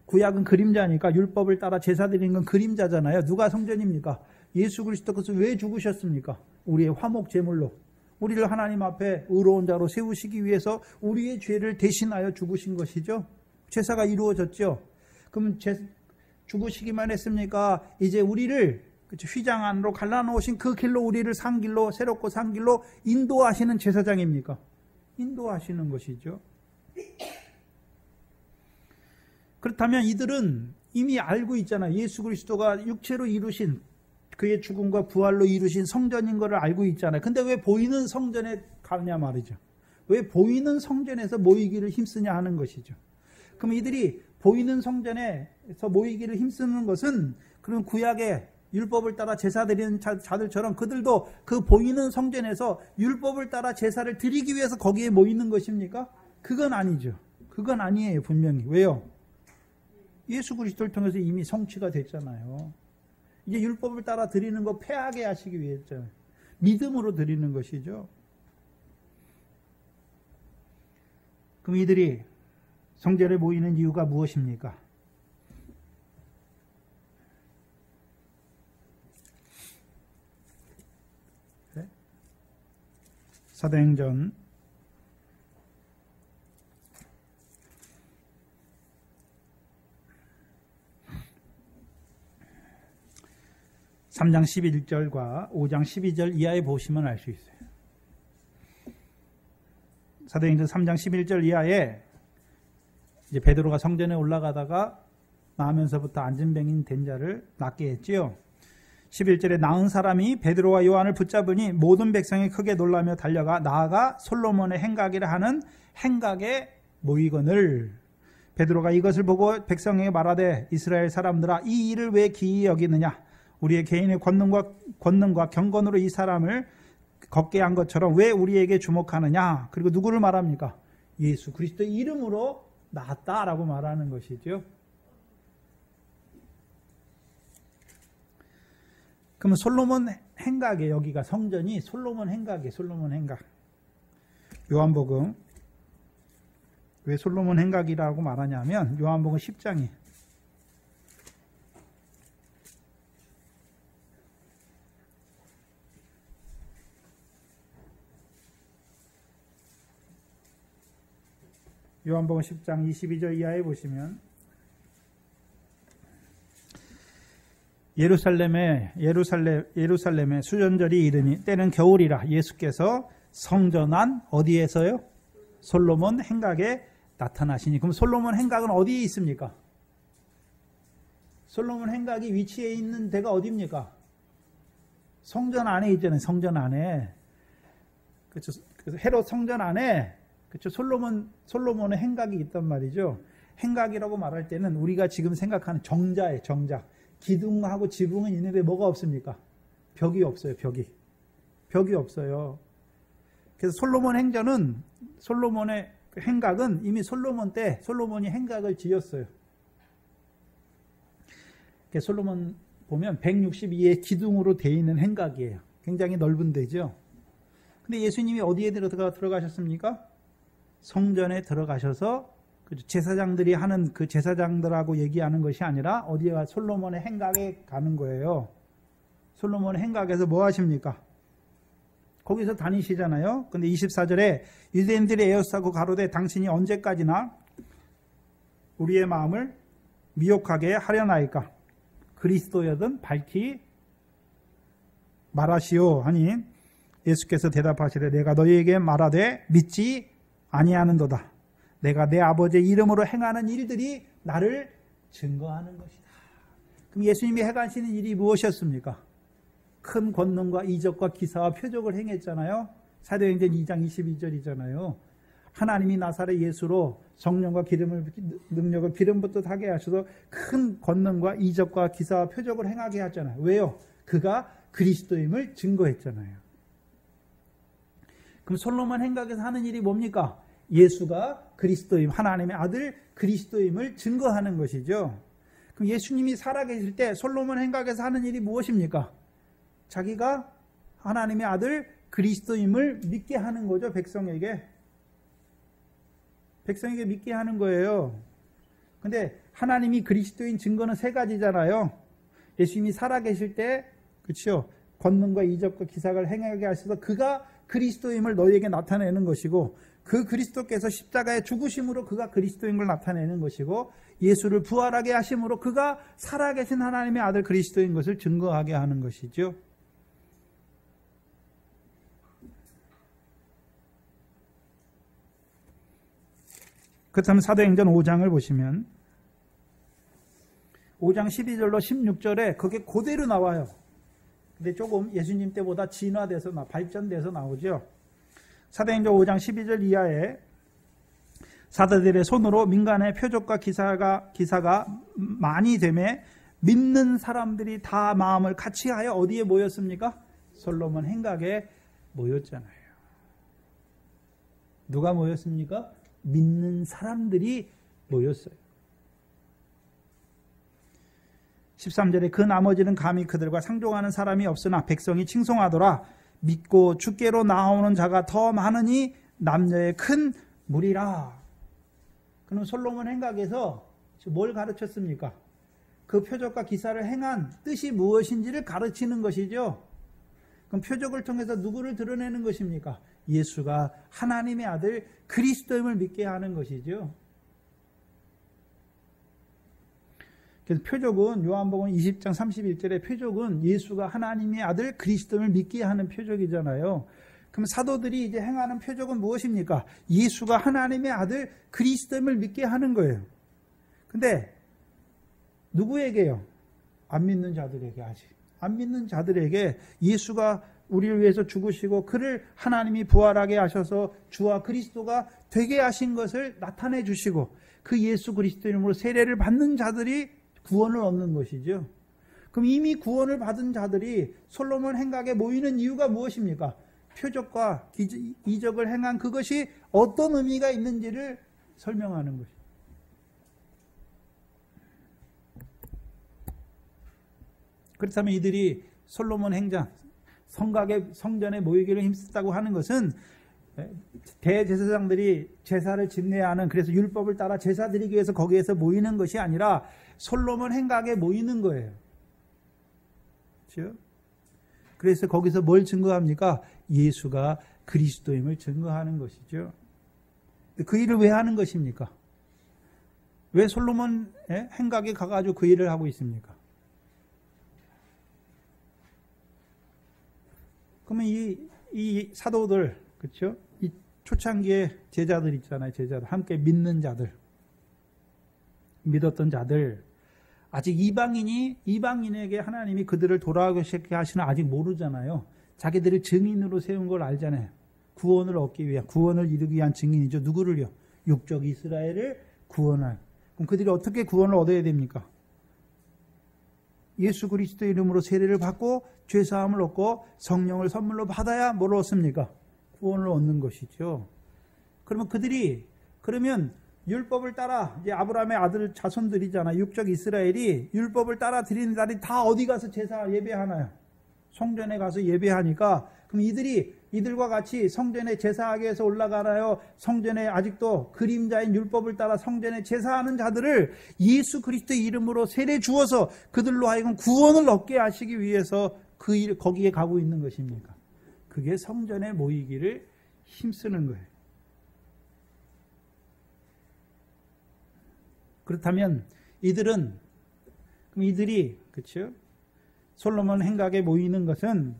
구약은 그림자니까 율법을 따라 제사 드리는 건 그림자잖아요. 누가 성전입니까? 예수 그리스도께서 왜 죽으셨습니까? 우리의 화목 제물로 우리를 하나님 앞에 의로운 자로 세우시기 위해서 우리의 죄를 대신하여 죽으신 것이죠. 제사가 이루어졌죠. 그럼 죽으시기만 했습니까? 이제 우리를 휘장 안으로 갈라놓으신 그 길로 우리를 산 길로 새롭고 산 길로 인도하시는 제사장입니까? 인도하시는 것이죠. 그렇다면 이들은 이미 알고 있잖아요. 예수 그리스도가 육체로 이루신 그의 죽음과 부활로 이루신 성전인 것을 알고 있잖아요. 근데 왜 보이는 성전에 가느냐 말이죠. 왜 보이는 성전에서 모이기를 힘쓰냐 하는 것이죠. 그럼 이들이 보이는 성전에서 모이기를 힘쓰는 것은 그런 구약의 율법을 따라 제사 드리는 자들처럼 그들도 그 보이는 성전에서 율법을 따라 제사를 드리기 위해서 거기에 모이는 것입니까? 그건 아니죠. 그건 아니에요. 분명히. 왜요? 예수 그리스도를 통해서 이미 성취가 됐잖아요. 이제 율법을 따라 드리는 거 폐하게 하시기 위해서 믿음으로 드리는 것이죠. 그럼 이들이 성전에 모이는 이유가 무엇입니까? 네? 사도행전 3장 11절과 5장 12절 이하에 보시면 알 수 있어요. 사도행전 3장 11절 이하에 이제 베드로가 성전에 올라가다가 나면서부터 안진뱅이 된 자를 낫게 했지요. 11절에 나은 사람이 베드로와 요한을 붙잡으니 모든 백성이 크게 놀라며 달려가 나아가 솔로몬의 행각이라 하는 행각에 모이거늘 베드로가 이것을 보고 백성에게 말하되 이스라엘 사람들아 이 일을 왜 기이 여기느냐 우리의 개인의 권능과 경건으로 이 사람을 걷게 한 것처럼 왜 우리에게 주목하느냐. 그리고 누구를 말합니까? 예수 그리스도의 이름으로 나았다라고 말하는 것이죠. 그러면 솔로몬 행각에 여기가 성전이 솔로몬 행각이에요. 솔로몬 행각. 요한복음 왜 솔로몬 행각이라고 말하냐면 요한복음 10장이 요한복음 10장 22절 이하에 보시면 예루살렘에 수전절이 이르니 때는 겨울이라 예수께서 성전 안 어디에서요? 솔로몬 행각에 나타나시니. 그럼 솔로몬 행각은 어디에 있습니까? 솔로몬 행각이 위치해 있는 데가 어디입니까? 성전 안에 있잖아요. 성전 안에. 그렇죠. 그래서 헤롯 성전 안에 그렇죠. 솔로몬의 행각이 있단 말이죠. 행각이라고 말할 때는 우리가 지금 생각하는 정자예요. 정자. 기둥하고 지붕은 있는데 뭐가 없습니까? 벽이 없어요. 벽이 없어요. 그래서 솔로몬 행전은 솔로몬의 행각은 이미 솔로몬 때 솔로몬이 행각을 지었어요. 솔로몬 보면 162의 기둥으로 되어 있는 행각이에요. 굉장히 넓은 데죠. 근데 예수님이 어디에 들어가셨습니까? 성전에 들어가셔서 제사장들이 하는 그 제사장들하고 얘기하는 것이 아니라 어디에 솔로몬의 행각에 가는 거예요. 솔로몬의 행각에서 뭐 하십니까? 거기서 다니시잖아요. 근데 24절에 유대인들이 에워싸고 가로되 당신이 언제까지나 우리의 마음을 미혹하게 하려나이까? 그리스도여든 밝히 말하시오 하니 예수께서 대답하시되 내가 너희에게 말하되 믿지 아니하는도다. 내가 내 아버지의 이름으로 행하는 일들이 나를 증거하는 것이다. 그럼 예수님이 행하시는 일이 무엇이었습니까? 큰 권능과 이적과 기사와 표적을 행했잖아요. 사도행전 2장 22절이잖아요. 하나님이 나사렛 예수로 성령과 능력을 기름부터 하게 하셔서 큰 권능과 이적과 기사와 표적을 행하게 하잖아요. 왜요? 그가 그리스도임을 증거했잖아요. 그럼 솔로몬 행각에서 하는 일이 뭡니까? 예수가 그리스도임, 하나님의 아들 그리스도임을 증거하는 것이죠. 그럼 예수님이 살아계실 때 솔로몬 행각에서 하는 일이 무엇입니까? 자기가 하나님의 아들 그리스도임을 믿게 하는 거죠. 백성에게 믿게 하는 거예요. 근데 하나님이 그리스도인 증거는 세 가지잖아요. 예수님이 살아계실 때, 그렇죠? 권능과 이적과 기사를 행하게 하셔서 그가 그리스도임을 너희에게 나타내는 것이고, 그 그리스도께서 십자가에 죽으심으로 그가 그리스도인 걸 나타내는 것이고, 예수를 부활하게 하심으로 그가 살아계신 하나님의 아들 그리스도인 것을 증거하게 하는 것이죠. 그렇다면 사도행전 5장을 보시면 5장 12절로 16절에 그게 그대로 나와요. 근데 조금 예수님 때보다 진화돼서 발전돼서 나오죠. 사도행전 5장 12절 이하에 사도들의 손으로 민간의 표적과 기사가 많이 되매 믿는 사람들이 다 마음을 같이 하여 어디에 모였습니까? 솔로몬 행각에 모였잖아요. 누가 모였습니까? 믿는 사람들이 모였어요. 13절에 그 나머지는 감히 그들과 상종하는 사람이 없으나 백성이 칭송하더라. 믿고 주께로 나오는 자가 더 많으니 남녀의 큰 무리라. 그럼 솔로몬 행각에서 뭘 가르쳤습니까? 그 표적과 기사를 행한 뜻이 무엇인지를 가르치는 것이죠. 그럼 표적을 통해서 누구를 드러내는 것입니까? 예수가 하나님의 아들 그리스도임을 믿게 하는 것이죠. 그래서 표적은 요한복음 20장 31절의 표적은 예수가 하나님의 아들 그리스도임을 믿게 하는 표적이잖아요. 그럼 사도들이 이제 행하는 표적은 무엇입니까? 예수가 하나님의 아들 그리스도임을 믿게 하는 거예요. 근데 누구에게요? 안 믿는 자들에게 하지. 안 믿는 자들에게 예수가 우리를 위해서 죽으시고 그를 하나님이 부활하게 하셔서 주와 그리스도가 되게 하신 것을 나타내 주시고 그 예수 그리스도 이름으로 세례를 받는 자들이 구원을 얻는 것이죠. 그럼 이미 구원을 받은 자들이 솔로몬 행각에 모이는 이유가 무엇입니까? 표적과 이적을 행한 그것이 어떤 의미가 있는지를 설명하는 것입니다. 그렇다면 이들이 솔로몬 행장, 성전에 모이기를 힘썼다고 하는 것은 대제사장들이 제사를 집내야 하는, 그래서 율법을 따라 제사 드리기 위해서 거기에서 모이는 것이 아니라 솔로몬 행각에 모이는 거예요. 그렇죠? 그래서 거기서 뭘 증거합니까? 예수가 그리스도임을 증거하는 것이죠. 그 일을 왜 하는 것입니까? 왜 솔로몬 행각에 가가지고 그 일을 하고 있습니까? 그러면 이 사도들, 그렇죠? 이 초창기의 제자들 있잖아요. 제자들, 함께 믿는 자들, 믿었던 자들, 아직 이방인에게 하나님이 그들을 돌아오게 하시는 아직 모르잖아요. 자기들을 증인으로 세운 걸 알잖아요. 구원을 얻기 위한, 구원을 이루기 위한 증인이죠. 누구를요? 육적 이스라엘을 구원할. 그럼 그들이 어떻게 구원을 얻어야 됩니까? 예수 그리스도 이름으로 세례를 받고 죄사함을 얻고 성령을 선물로 받아야 뭘 얻습니까? 구원을 얻는 것이죠. 그러면 그러면 율법을 따라, 이제 아브라함의 아들 자손들이잖아. 육적 이스라엘이 율법을 따라 드리는 날이 다 어디 가서 제사 예배하나요? 성전에 가서 예배하니까, 그럼 이들이 이들과 같이 성전에 제사하기 위해서 올라가나요? 성전에 아직도 그림자인 율법을 따라 성전에 제사하는 자들을 예수 그리스도의 이름으로 세례 주어서 그들로 하여금 구원을 얻게 하시기 위해서 거기에 가고 있는 것입니까? 그게 성전에 모이기를 힘쓰는 거예요. 그렇다면 이들이 그렇죠? 솔로몬 행각에 모이는 것은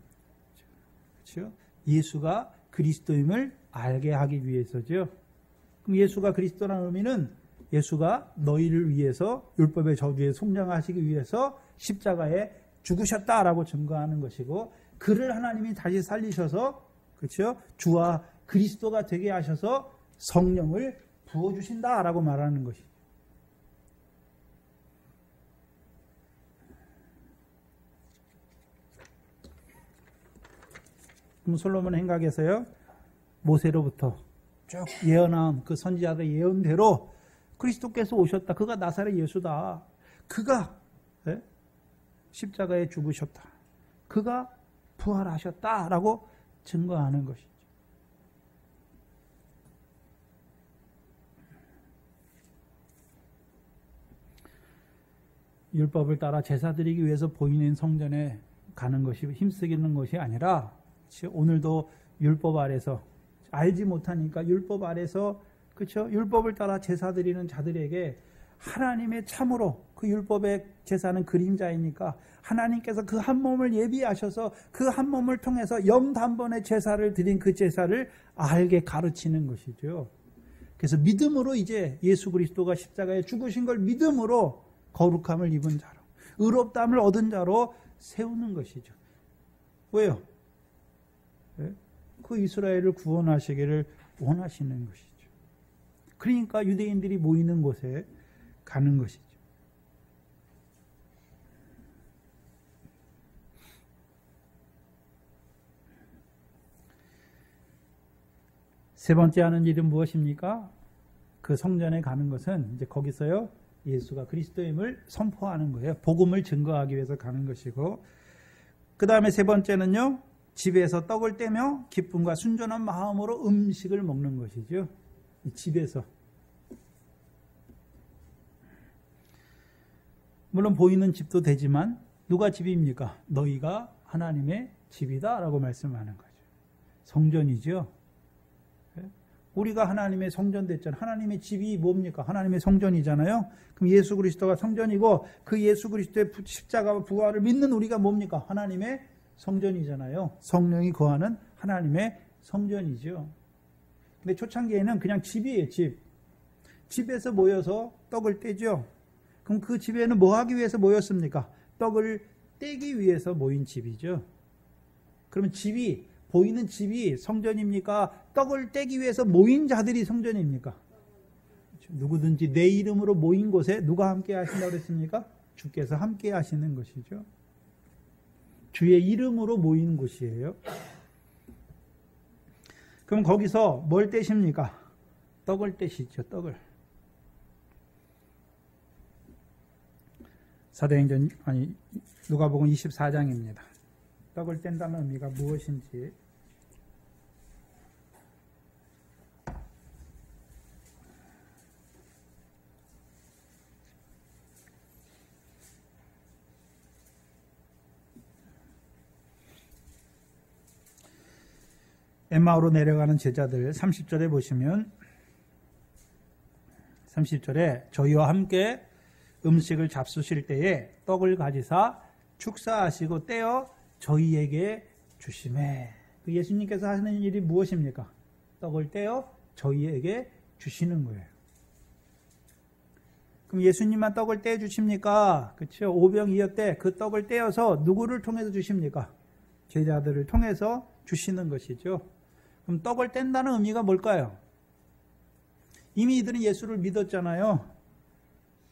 그렇죠? 예수가 그리스도임을 알게 하기 위해서죠. 그럼 예수가 그리스도라는 의미는 예수가 너희를 위해서 율법의 저주에 속량하시기 위해서 십자가에 죽으셨다라고 증거하는 것이고, 그를 하나님이 다시 살리셔서 그렇죠? 주와 그리스도가 되게 하셔서 성령을 부어주신다라고 말하는 것이죠. 그럼 솔로몬 행각에서요, 모세로부터 쭉 예언한 그 선지자들의 예언대로 그리스도께서 오셨다. 그가 나사렛 예수다. 그가 십자가에 죽으셨다. 그가 부활하셨다라고 증거하는 것이죠. 율법을 따라 제사 드리기 위해서 보이는 성전에 가는 것이 힘쓰기는 것이 아니라, 오늘도 율법 아래서 알지 못하니까 율법 아래서 그렇죠? 율법을 따라 제사 드리는 자들에게 하나님의 참으로 그 율법의 제사는 그림자이니까 하나님께서 그 한 몸을 예비하셔서 그 한 몸을 통해서 영단번의 제사를 드린 그 제사를 알게 가르치는 것이죠. 그래서 믿음으로 이제 예수 그리스도가 십자가에 죽으신 걸 믿음으로 거룩함을 입은 자로, 의롭다함을 얻은 자로 세우는 것이죠. 왜요? 그 이스라엘을 구원하시기를 원하시는 것이죠. 그러니까 유대인들이 모이는 곳에 가는 것이죠. 세 번째 하는 일은 무엇입니까? 그 성전에 가는 것은 이제 거기서요, 예수가 그리스도임을 선포하는 거예요. 복음을 증거하기 위해서 가는 것이고, 그 다음에 세 번째는요, 집에서 떡을 떼며 기쁨과 순전한 마음으로 음식을 먹는 것이죠. 이 집에서. 물론 보이는 집도 되지만 누가 집입니까? 너희가 하나님의 집이다 라고 말씀하는 거죠. 성전이죠. 우리가 하나님의 성전 됐잖아요. 하나님의 집이 뭡니까? 하나님의 성전이잖아요. 그럼 예수 그리스도가 성전이고, 그 예수 그리스도의 십자가와 부활을 믿는 우리가 뭡니까? 하나님의 성전이잖아요. 성령이 거하는 하나님의 성전이죠. 근데 초창기에는 그냥 집이에요, 집. 집에서 모여서 떡을 떼죠. 그럼 그 집에는 뭐 하기 위해서 모였습니까? 떡을 떼기 위해서 모인 집이죠. 그러면 보이는 집이 성전입니까? 떡을 떼기 위해서 모인 자들이 성전입니까? 누구든지 내 이름으로 모인 곳에 누가 함께 하신다고 그랬습니까? 주께서 함께 하시는 것이죠. 주의 이름으로 모이는 곳이에요. 그럼 거기서 뭘 떼십니까? 떡을 떼시죠, 떡을. 누가복음 24장입니다. 떡을 뗀다는 의미가 무엇인지. 엠마오로 내려가는 제자들 30절에 보시면, 30절에 저희와 함께 음식을 잡수실 때에 떡을 가지사 축사하시고 떼어 저희에게 주시매. 예수님께서 하시는 일이 무엇입니까? 떡을 떼어 저희에게 주시는 거예요. 그럼 예수님만 떡을 떼어 주십니까? 그렇죠? 오병이어 때 그 떡을 떼어서 누구를 통해서 주십니까? 제자들을 통해서 주시는 것이죠. 그럼 떡을 뗀다는 의미가 뭘까요? 이미 이들은 예수를 믿었잖아요.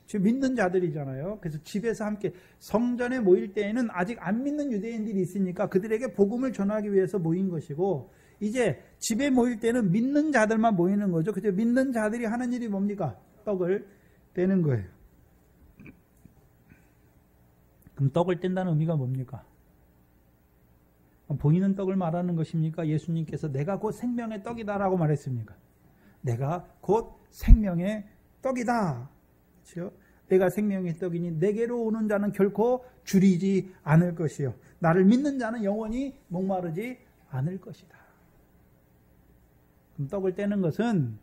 지금 믿는 자들이잖아요. 그래서 집에서 함께, 성전에 모일 때에는 아직 안 믿는 유대인들이 있으니까 그들에게 복음을 전하기 위해서 모인 것이고, 이제 집에 모일 때는 믿는 자들만 모이는 거죠. 그래서 믿는 자들이 하는 일이 뭡니까? 떡을 떼는 거예요. 그럼 떡을 뗀다는 의미가 뭡니까? 보이는 떡을 말하는 것입니까? 예수님께서 내가 곧 생명의 떡이다라고 말했습니까? 내가 곧 생명의 떡이다. 그렇죠? 내가 생명의 떡이니 내게로 오는 자는 결코 줄이지 않을 것이요. 나를 믿는 자는 영원히 목마르지 않을 것이다. 그럼 떡을 떼는 것은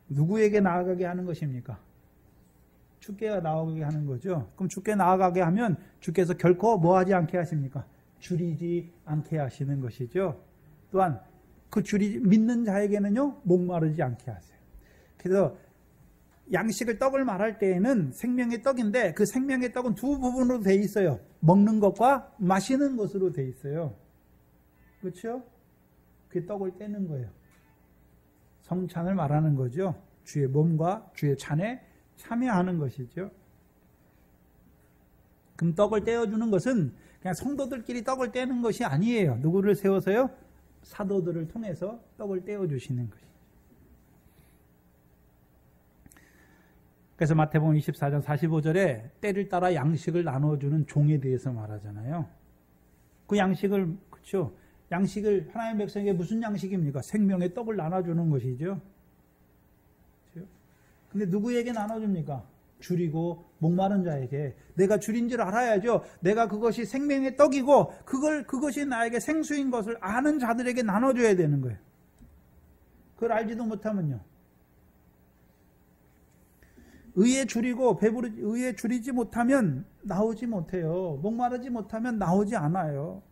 누구에게 나아가게 하는 것입니까? 주께 나아가게 하는 거죠. 그럼 주께 나아가게 하면 주께서 결코 뭐하지 않게 하십니까? 줄이지 않게 하시는 것이죠. 또한 그 믿는 자에게는요, 목마르지 않게 하세요. 그래서 양식을 떡을 말할 때에는 생명의 떡인데 그 생명의 떡은 두 부분으로 돼 있어요. 먹는 것과 마시는 것으로 돼 있어요. 그렇죠? 그 떡을 떼는 거예요. 성찬을 말하는 거죠. 주의 몸과 주의 잔에 참여하는 것이죠. 그럼 떡을 떼어주는 것은 그냥 성도들끼리 떡을 떼는 것이 아니에요. 누구를 세워서요? 사도들을 통해서 떡을 떼어주시는 것이죠. 그래서 마태복음 24장 45절에 때를 따라 양식을 나눠주는 종에 대해서 말하잖아요. 그 양식을, 그렇죠? 양식을 하나님의 백성에게 무슨 양식입니까? 생명의 떡을 나눠주는 것이죠. 그렇죠? 근데 누구에게 나눠줍니까? 줄이고 목마른 자에게. 내가 줄인 줄 알아야죠. 내가 그것이 생명의 떡이고 그것이 나에게 생수인 것을 아는 자들에게 나눠줘야 되는 거예요. 그걸 알지도 못하면요. 의에 줄이지 못하면 나오지 못해요. 목마르지 못하면 나오지 않아요.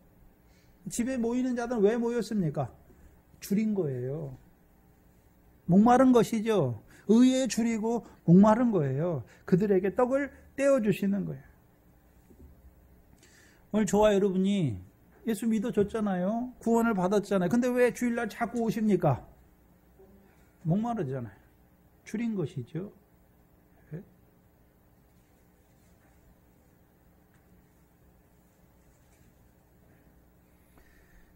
집에 모이는 자들은 왜 모였습니까? 줄인 거예요. 목마른 것이죠. 의에 줄이고 목마른 거예요. 그들에게 떡을 떼어주시는 거예요. 오늘 저와 여러분이 예수 믿어줬잖아요. 구원을 받았잖아요. 근데 왜 주일날 자꾸 오십니까? 목마르잖아요. 줄인 것이죠.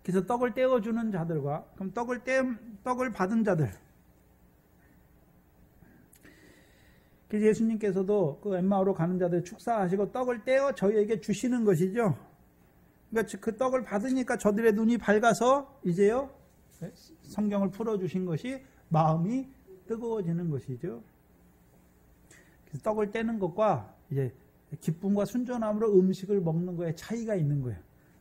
그래서 떡을 떼어주는 자들과 그럼 떡을 받은 자들. 그래서 예수님께서도 그 엠마오로 가는 자들 축사하시고 떡을 떼어 저희에게 주시는 것이죠. 그러니까 그 떡을 받으니까 저들의 눈이 밝아서 이제요 성경을 풀어주신 것이 마음이 뜨거워지는 것이죠. 그래서 떡을 떼는 것과 이제 기쁨과 순전함으로 음식을 먹는 거에 차이가 있는 거예요.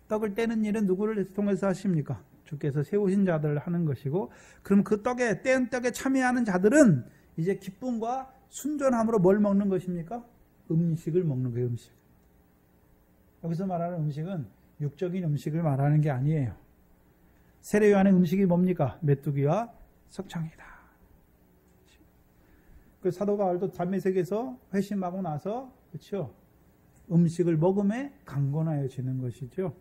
떡을 떼는 일은 누구를 통해서 하십니까? 주께서 세우신 자들을 하는 것이고, 그럼 그 뗀 떡에 참여하는 자들은 이제 기쁨과 순전함으로 뭘 먹는 것입니까? 음식을 먹는 거예요. 음식. 여기서 말하는 음식은 육적인 음식을 말하는 게 아니에요. 세례요한의 음식이 뭡니까? 메뚜기와 석청이다. 그 사도 바울도 담메색에서 회심하고 나서 그렇죠? 음식을 먹음에 강건하여지는 것이죠.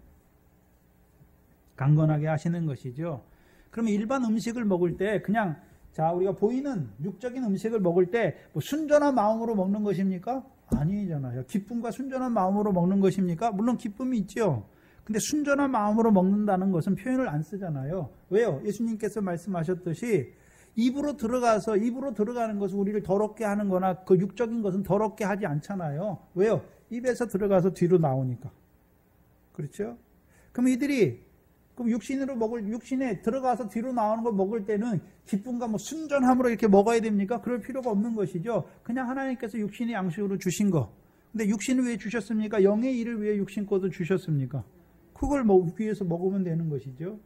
강건하게 하시는 것이죠. 그러면 일반 음식을 먹을 때 그냥 우리가 보이는 육적인 음식을 먹을 때 뭐 순전한 마음으로 먹는 것입니까? 아니잖아요. 기쁨과 순전한 마음으로 먹는 것입니까? 물론 기쁨이 있죠. 근데 순전한 마음으로 먹는다는 것은 표현을 안 쓰잖아요. 왜요? 예수님께서 말씀하셨듯이 입으로 들어가는 것은 우리를 더럽게 하는 거나 그 육적인 것은 더럽게 하지 않잖아요. 왜요? 입에서 들어가서 뒤로 나오니까. 그렇죠? 그럼 육신에 들어가서 뒤로 나오는 걸 먹을 때는 기쁨과 순전함으로 이렇게 먹어야 됩니까? 그럴 필요가 없는 것이죠. 그냥 하나님께서 육신의 양식으로 주신 거. 근데 육신을 왜 주셨습니까? 영의 일을 위해 육신코도 주셨습니까? 그걸 위해서 먹으면 되는 것이죠.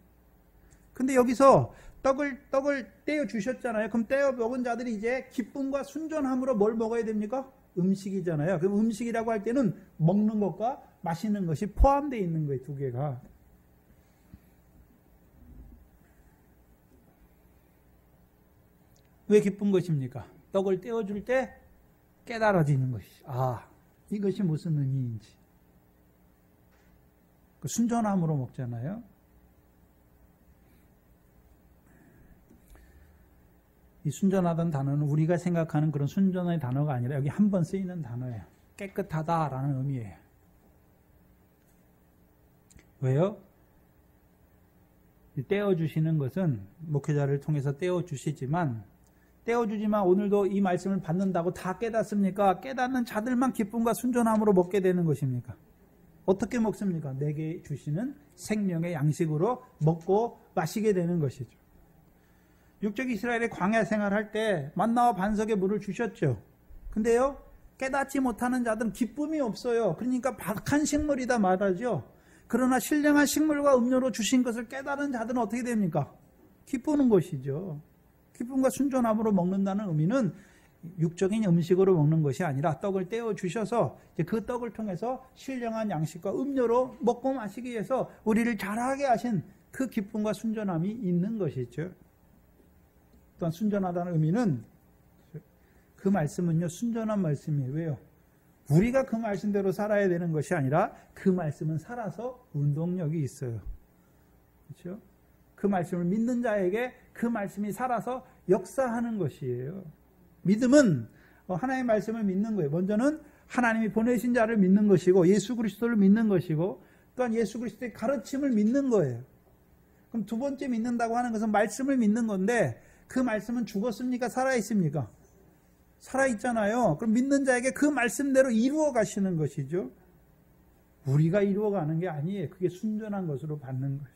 근데 여기서 떡을 떼어 주셨잖아요. 그럼 떼어 먹은 자들이 이제 기쁨과 순전함으로 뭘 먹어야 됩니까? 음식이잖아요. 그럼 음식이라고 할 때는 먹는 것과 마시는 것이 포함되어 있는 거예요. 두 개가. 왜 기쁜 것입니까? 떡을 떼어줄 때 깨달아지는 것이죠. 이것이 무슨 의미인지. 순전함으로 먹잖아요. 이 순전하다는 단어는 우리가 생각하는 그런 순전의 단어가 아니라 여기 한 번 쓰이는 단어예요. 깨끗하다라는 의미예요. 왜요? 떼어주시는 것은 목회자를 통해서 떼어주시지만 오늘도 이 말씀을 받는다고 다 깨닫습니까? 깨닫는 자들만 기쁨과 순전함으로 먹게 되는 것입니까? 어떻게 먹습니까? 내게 주시는 생명의 양식으로 먹고 마시게 되는 것이죠. 육적 이스라엘의 광야 생활할 때 만나와 반석의 물을 주셨죠. 근데요, 깨닫지 못하는 자들은 기쁨이 없어요. 그러니까 박한 식물이다 말하죠. 그러나 신령한 식물과 음료로 주신 것을 깨달은 자들은 어떻게 됩니까? 기쁘는 것이죠. 기쁨과 순전함으로 먹는다는 의미는 육적인 음식으로 먹는 것이 아니라 떡을 떼어 주셔서 그 떡을 통해서 신령한 양식과 음료로 먹고 마시기 위해서 우리를 자라게 하신 그 기쁨과 순전함이 있는 것이죠. 또한 순전하다는 의미는 그 말씀은요, 순전한 말씀이에요. 왜요? 우리가 그 말씀대로 살아야 되는 것이 아니라 그 말씀은 살아서 운동력이 있어요. 그렇죠? 그 말씀을 믿는 자에게 그 말씀이 살아서 역사하는 것이에요. 믿음은 하나님의 말씀을 믿는 거예요. 먼저는 하나님이 보내신 자를 믿는 것이고 예수 그리스도를 믿는 것이고 또한 예수 그리스도의 가르침을 믿는 거예요. 그럼 두 번째 믿는다고 하는 것은 말씀을 믿는 건데 그 말씀은 죽었습니까? 살아있습니까? 살아있잖아요. 그럼 믿는 자에게 그 말씀대로 이루어 가시는 것이죠. 우리가 이루어 가는 게 아니에요. 그게 순전한 것으로 받는 것이에요.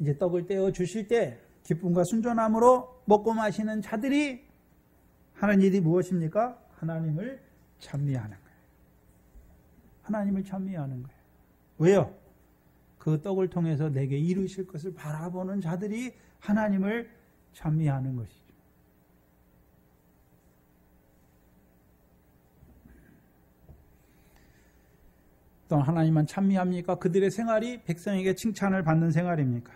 이제 떡을 떼어 주실 때 기쁨과 순전함으로 먹고 마시는 자들이 하는 일이 무엇입니까? 하나님을 찬미하는 거예요. 하나님을 찬미하는 거예요. 왜요? 그 떡을 통해서 내게 이루실 것을 바라보는 자들이 하나님을 찬미하는 것이죠. 또 하나님만 찬미합니까? 그들의 생활이 백성에게 칭찬을 받는 생활입니까?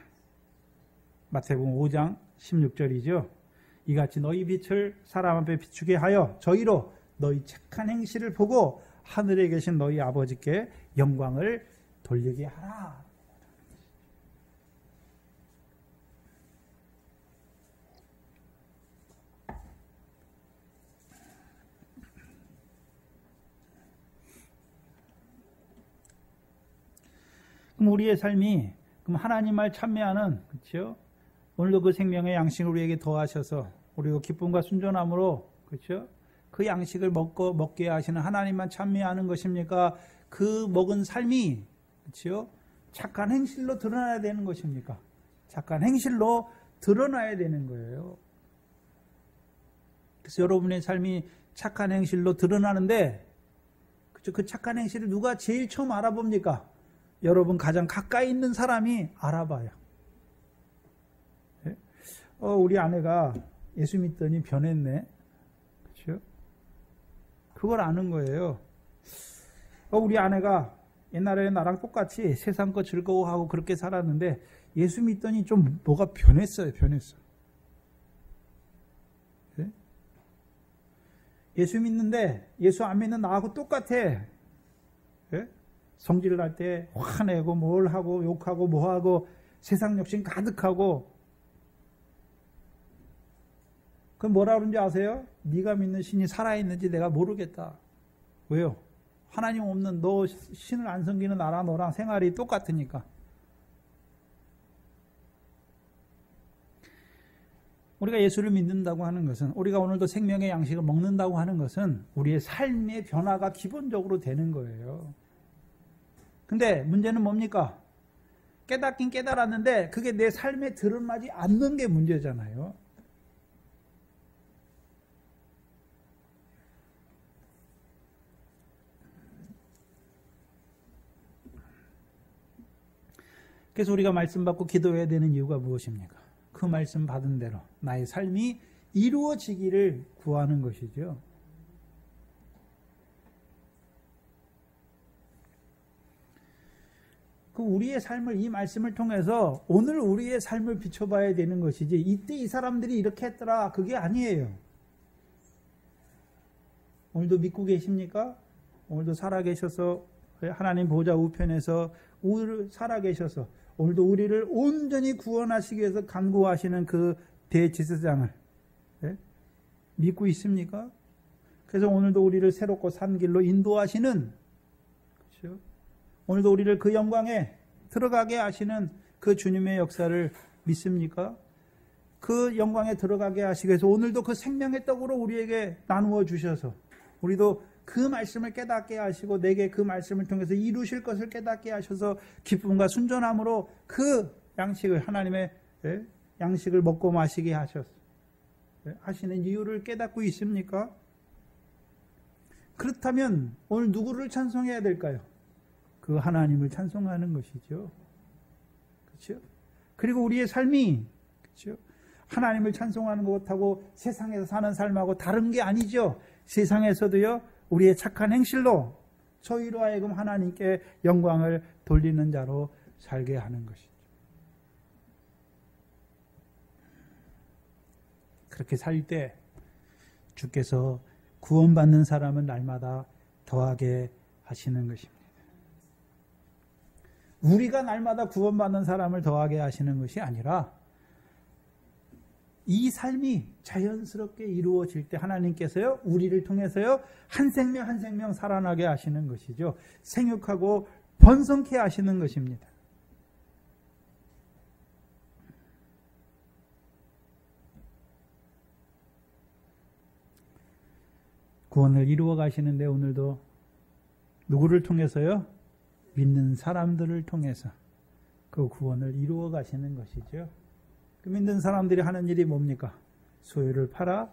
마태복음 5장 16절이죠. 이같이 너희 빛을 사람 앞에 비추게 하여 저희로 너희 착한 행실을 보고 하늘에 계신 너희 아버지께 영광을 돌리게 하라. 그럼 우리의 삶이 그럼 하나님을 찬미하는, 그렇죠? 오늘도 그 생명의 양식을 우리에게 더하셔서 우리가 기쁨과 순전함으로, 그렇죠? 그 양식을 먹게 하시는 하나님만 찬미하는 것입니까? 그 먹은 삶이, 그렇죠? 착한 행실로 드러나야 되는 것입니까? 착한 행실로 드러나야 되는 거예요. 그래서 여러분의 삶이 착한 행실로 드러나는데, 그렇죠? 그 착한 행실을 누가 제일 처음 알아봅니까? 여러분 가장 가까이 있는 사람이 알아봐요. 우리 아내가 예수 믿더니 변했네. 그렇죠? 그걸 아는 거예요. 우리 아내가 옛날에 나랑 똑같이 세상 거 즐거워하고 그렇게 살았는데 예수 믿더니 좀 뭐가 변했어요. 변했어. 네? 예수 믿는데 예수 안 믿는 나하고 똑같아. 네? 성질 날 때 화내고 뭘 하고 욕하고 뭐하고 세상 욕심 가득하고. 그럼 뭐라 그런지 아세요? 네가 믿는 신이 살아있는지 내가 모르겠다. 왜요? 하나님 없는 너 신을 안 섬기는 나랑 너랑 생활이 똑같으니까. 우리가 예수를 믿는다고 하는 것은, 우리가 오늘도 생명의 양식을 먹는다고 하는 것은 우리의 삶의 변화가 기본적으로 되는 거예요. 근데 문제는 뭡니까? 깨닫긴 깨달았는데 그게 내 삶에 드러나지 않는 게 문제잖아요. 그래서 우리가 말씀 받고 기도해야 되는 이유가 무엇입니까? 그 말씀 받은 대로 나의 삶이 이루어지기를 구하는 것이죠. 그 우리의 삶을, 이 말씀을 통해서 오늘 우리의 삶을 비춰봐야 되는 것이지, 이때 이 사람들이 이렇게 했더라, 그게 아니에요. 오늘도 믿고 계십니까? 오늘도 살아계셔서 하나님 보좌 우편에서 살아계셔서 오늘도 우리를 온전히 구원하시기 위해서 간구하시는 그 대제사장을 믿고 있습니까? 그래서 오늘도 우리를 새롭고 산 길로 인도하시는, 그렇죠? 오늘도 우리를 그 영광에 들어가게 하시는 그 주님의 역사를 믿습니까? 그 영광에 들어가게 하시기 위해서 오늘도 그 생명의 떡으로 우리에게 나누어 주셔서 우리도 그 말씀을 깨닫게 하시고 내게 그 말씀을 통해서 이루실 것을 깨닫게 하셔서 기쁨과 순전함으로 그 양식을 하나님의 양식을 먹고 마시게 하시는 이유를 깨닫고 있습니까? 그렇다면 오늘 누구를 찬송해야 될까요? 그 하나님을 찬송하는 것이죠. 그렇죠? 그리고 우리의 삶이 그렇죠? 하나님을 찬송하는 것하고 세상에서 사는 삶하고 다른 게 아니죠. 세상에서도요, 우리의 착한 행실로 저희로 하여금 하나님께 영광을 돌리는 자로 살게 하는 것이죠. 그렇게 살 때 주께서 구원받는 사람은 날마다 더하게 하시는 것입니다. 우리가 날마다 구원받는 사람을 더하게 하시는 것이 아니라 이 삶이 자연스럽게 이루어질 때 하나님께서요, 우리를 통해서요, 한 생명 한 생명 살아나게 하시는 것이죠. 생육하고 번성케 하시는 것입니다. 구원을 이루어 가시는데 오늘도 누구를 통해서요? 믿는 사람들을 통해서 그 구원을 이루어 가시는 것이죠. 그 믿는 사람들이 하는 일이 뭡니까? 소유를 팔아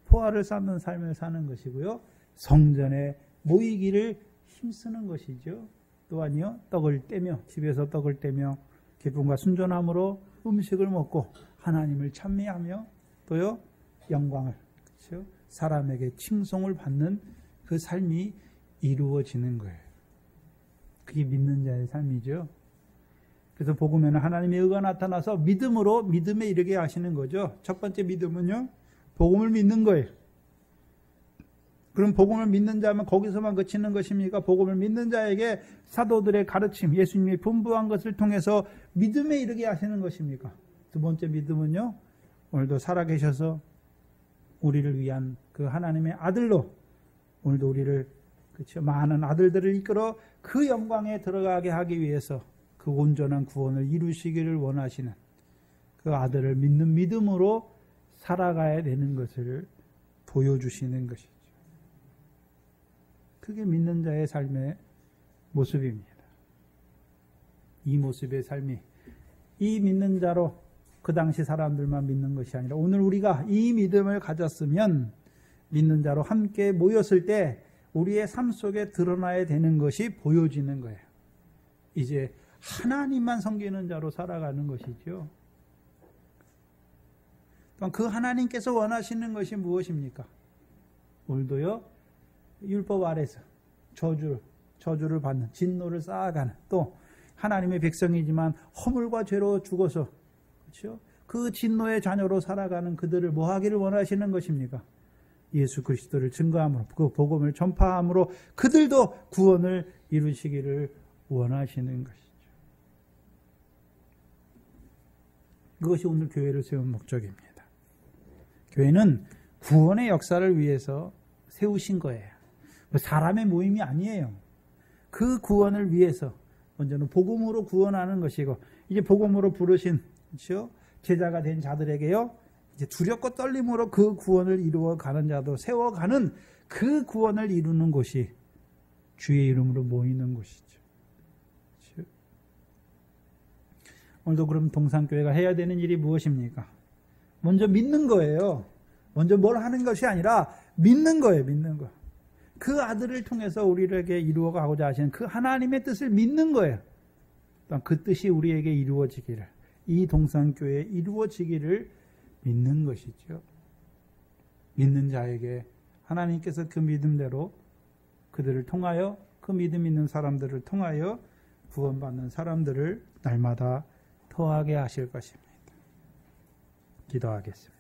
포화를 쌓는 삶을 사는 것이고요. 성전에 모이기를 힘쓰는 것이죠. 또한요, 떡을 떼며 집에서 떡을 떼며 기쁨과 순전함으로 음식을 먹고 하나님을 찬미하며 또요 영광을 그렇죠? 사람에게 칭송을 받는 그 삶이 이루어지는 거예요. 그게 믿는 자의 삶이죠. 그래서 복음에는 하나님의 의가 나타나서 믿음으로 믿음에 이르게 하시는 거죠. 첫 번째 믿음은요, 복음을 믿는 거예요. 그럼 복음을 믿는 자면 거기서만 그치는 것입니까? 복음을 믿는 자에게 사도들의 가르침, 예수님이 분부한 것을 통해서 믿음에 이르게 하시는 것입니까? 두 번째 믿음은요, 오늘도 살아계셔서 우리를 위한 그 하나님의 아들로 오늘도 우리를 그렇죠, 많은 아들들을 이끌어 그 영광에 들어가게 하기 위해서 그 온전한 구원을 이루시기를 원하시는 그 아들을 믿는 믿음으로 살아가야 되는 것을 보여주시는 것이죠. 그게 믿는 자의 삶의 모습입니다. 이 모습의 삶이 이 믿는 자로 그 당시 사람들만 믿는 것이 아니라 오늘 우리가 이 믿음을 가졌으면 믿는 자로 함께 모였을 때 우리의 삶 속에 드러나야 되는 것이 보여지는 거예요. 이제 하나님만 섬기는 자로 살아가는 것이죠. 그 하나님께서 원하시는 것이 무엇입니까? 오늘도요, 율법 아래서 저주를 받는, 진노를 쌓아가는, 또 하나님의 백성이지만 허물과 죄로 죽어서 그렇죠? 그 진노의 자녀로 살아가는 그들을 뭐 하기를 원하시는 것입니까? 예수 그리스도를 증거함으로 그 복음을 전파함으로 그들도 구원을 이루시기를 원하시는 것이죠. 그것이 오늘 교회를 세운 목적입니다. 교회는 구원의 역사를 위해서 세우신 거예요. 사람의 모임이 아니에요. 그 구원을 위해서 먼저는 복음으로 구원하는 것이고 이제 복음으로 부르신 그렇죠? 제자가 된 자들에게요, 이제 두렵고 떨림으로 그 구원을 이루어가는 자도 세워가는 그 구원을 이루는 곳이 주의 이름으로 모이는 곳이죠. 그렇죠? 오늘도 그럼 동산교회가 해야 되는 일이 무엇입니까? 먼저 믿는 거예요. 먼저 뭘 하는 것이 아니라 믿는 거예요. 믿는 거. 그 아들을 통해서 우리에게 이루어가고자 하시는 그 하나님의 뜻을 믿는 거예요. 또한 그 뜻이 우리에게 이루어지기를, 이 동산교회에 이루어지기를 믿는 것이죠. 믿는 자에게 하나님께서 그 믿음대로 그들을 통하여, 그 믿음 있는 사람들을 통하여 구원받는 사람들을 날마다 더하게 하실 것입니다. 기도하겠습니다.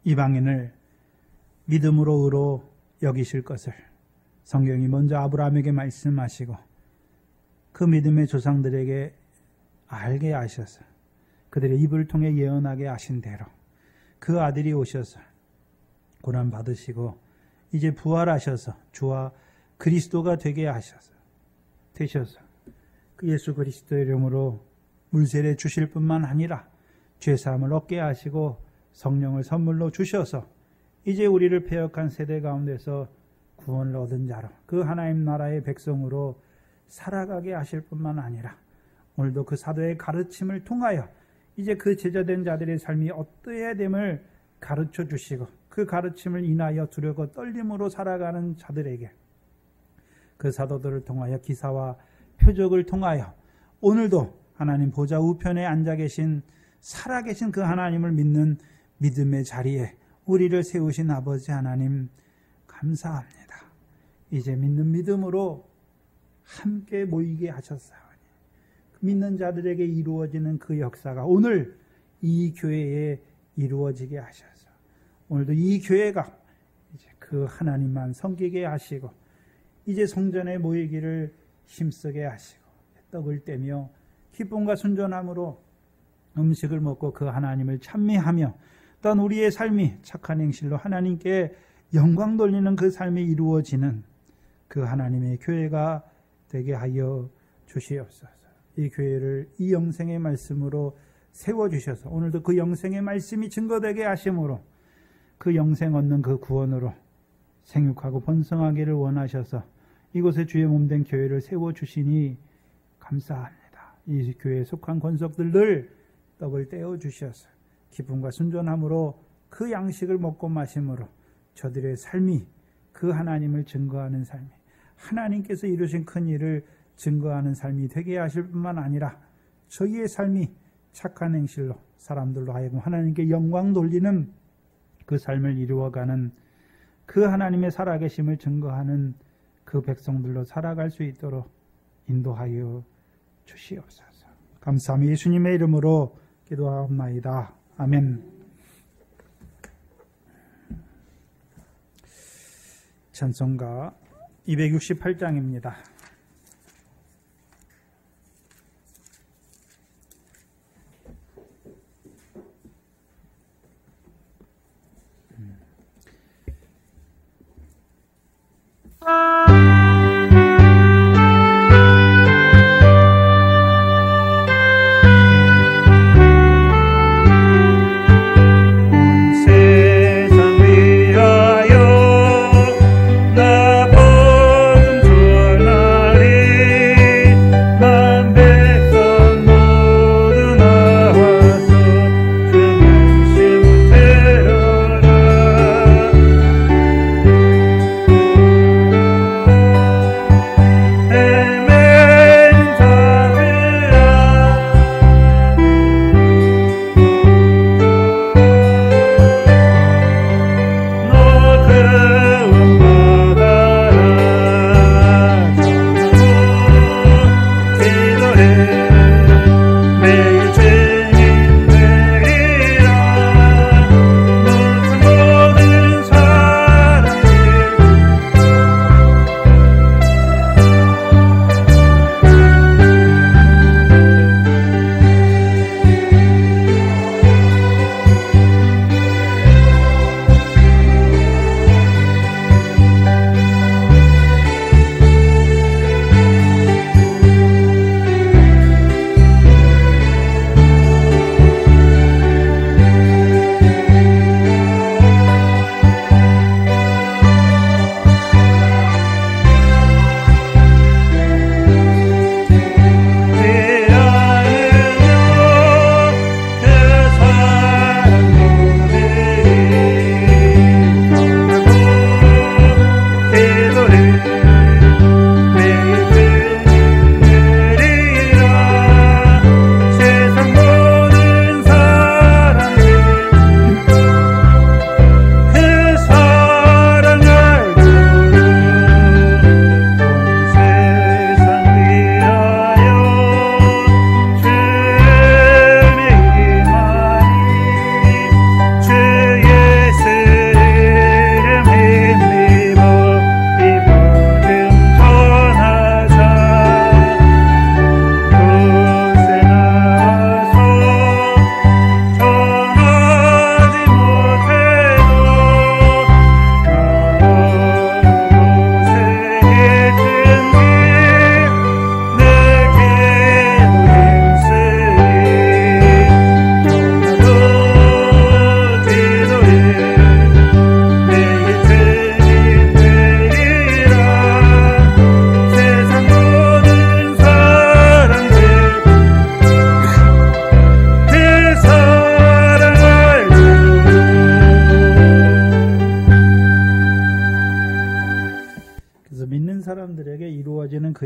이방인을 믿음으로 의로 여기실 것을 성경이 먼저 아브라함에게 말씀하시고 그 믿음의 조상들에게 알게 하셔서 그들의 입을 통해 예언하게 하신 대로 그 아들이 오셔서 고난 받으시고 이제 부활하셔서 주와 그리스도가 되게 하셔서 되셔서 그 예수 그리스도의 이름으로 물세례 주실 뿐만 아니라 죄사함을 얻게 하시고 성령을 선물로 주셔서 이제 우리를 패역한 세대 가운데서 구원을 얻은 자로 그 하나님 나라의 백성으로 살아가게 하실 뿐만 아니라 오늘도 그 사도의 가르침을 통하여 이제 그 제자된 자들의 삶이 어떠해야 됨을 가르쳐 주시고 그 가르침을 인하여 두려워 떨림으로 살아가는 자들에게 그 사도들을 통하여 기사와 표적을 통하여 오늘도 하나님 보좌 우편에 앉아 계신 살아계신 그 하나님을 믿는 믿음의 자리에 우리를 세우신 아버지 하나님 감사합니다. 이제 믿는 믿음으로 함께 모이게 하셨사오니 믿는 자들에게 이루어지는 그 역사가 오늘 이 교회에 이루어지게 하셔서 오늘도 이 교회가 이제 그 하나님만 섬기게 하시고 이제 성전에 모이기를 힘쓰게 하시고 떡을 떼며 기쁨과 순전함으로 음식을 먹고 그 하나님을 찬미하며 또한 우리의 삶이 착한 행실로 하나님께 영광 돌리는 그 삶이 이루어지는 그 하나님의 교회가 되게 하여 주시옵소서. 이 교회를 이 영생의 말씀으로 세워주셔서 오늘도 그 영생의 말씀이 증거되게 하심으로 그 영생 얻는 그 구원으로 생육하고 번성하기를 원하셔서 이곳에 주의 몸된 교회를 세워주시니 감사합니다. 이 교회에 속한 권속들 늘 떡을 떼어주셔서 기쁨과 순전함으로 그 양식을 먹고 마심으로 저들의 삶이 그 하나님을 증거하는 삶이 하나님께서 이루신 큰 일을 증거하는 삶이 되게 하실 뿐만 아니라 저희의 삶이 착한 행실로 사람들로 하여금 하나님께 영광 돌리는 그 삶을 이루어가는 그 하나님의 살아계심을 증거하는 그 백성들로 살아갈 수 있도록 인도하여 주시옵소서. 감사합니다. 예수님의 이름으로 기도하옵나이다. 아멘. 찬송가 268장입니다. 세상 위하여 나 복음 전하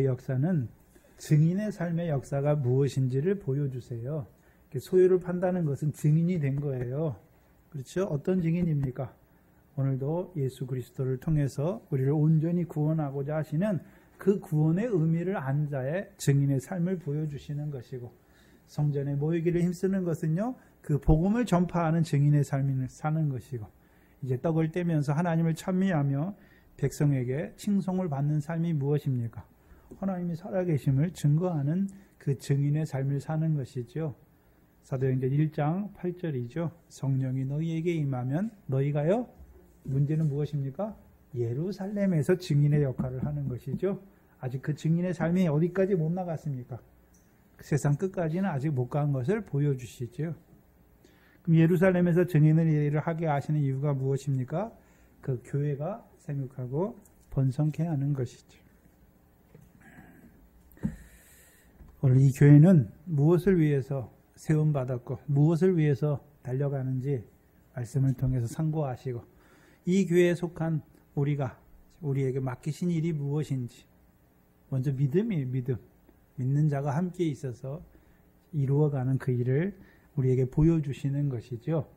역사는 증인의 삶의 역사가 무엇인지를 보여주세요. 소유를 판다는 것은 증인이 된 거예요. 그렇죠? 어떤 증인입니까? 오늘도 예수 그리스도를 통해서 우리를 온전히 구원하고자 하시는 그 구원의 의미를 안 자의 증인의 삶을 보여주시는 것이고, 성전에 모이기를 힘쓰는 것은요, 그 복음을 전파하는 증인의 삶을 사는 것이고, 이제 떡을 떼면서 하나님을 찬미하며 백성에게 칭송을 받는 삶이 무엇입니까? 하나님이 살아계심을 증거하는 그 증인의 삶을 사는 것이죠. 사도행전 1장 8절이죠. 성령이 너희에게 임하면 너희가요, 문제는 무엇입니까? 예루살렘에서 증인의 역할을 하는 것이죠. 아직 그 증인의 삶이 어디까지 못 나갔습니까? 세상 끝까지는 아직 못 간 것을 보여주시죠. 그럼 예루살렘에서 증인의 일을 하게 하시는 이유가 무엇입니까? 그 교회가 생육하고 번성케 하는 것이죠. 오늘 이 교회는 무엇을 위해서 세움받았고 무엇을 위해서 달려가는지 말씀을 통해서 상고하시고, 이 교회에 속한 우리가 우리에게 맡기신 일이 무엇인지, 먼저 믿음이에요. 믿는 자가 함께 있어서 이루어가는 그 일을 우리에게 보여주시는 것이죠.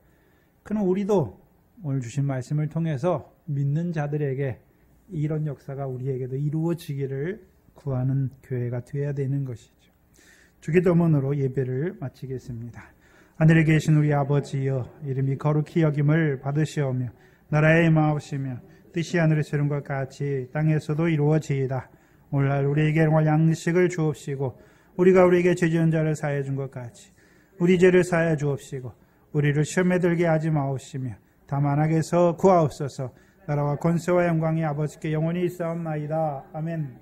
그럼 우리도 오늘 주신 말씀을 통해서 믿는 자들에게 이런 역사가 우리에게도 이루어지기를 구하는 교회가 되어야 되는 것이죠. 주기도문으로 예배를 마치겠습니다. 하늘에 계신 우리 아버지여, 이름이 거룩히 여김을 받으시오며 나라에 임하옵시며 뜻이 하늘에서 이룬 것 같이 땅에서도 이루어지이다. 오늘날 우리에게 일용할 양식을 주옵시고, 우리가 우리에게 죄 지은 자를 사하여 준 것 같이 우리 죄를 사하여 주옵시고, 우리를 시험에 들게 하지 마옵시며 다만 악에서 구하옵소서. 나라와 권세와 영광이 아버지께 영원히 있사옵나이다. 아멘.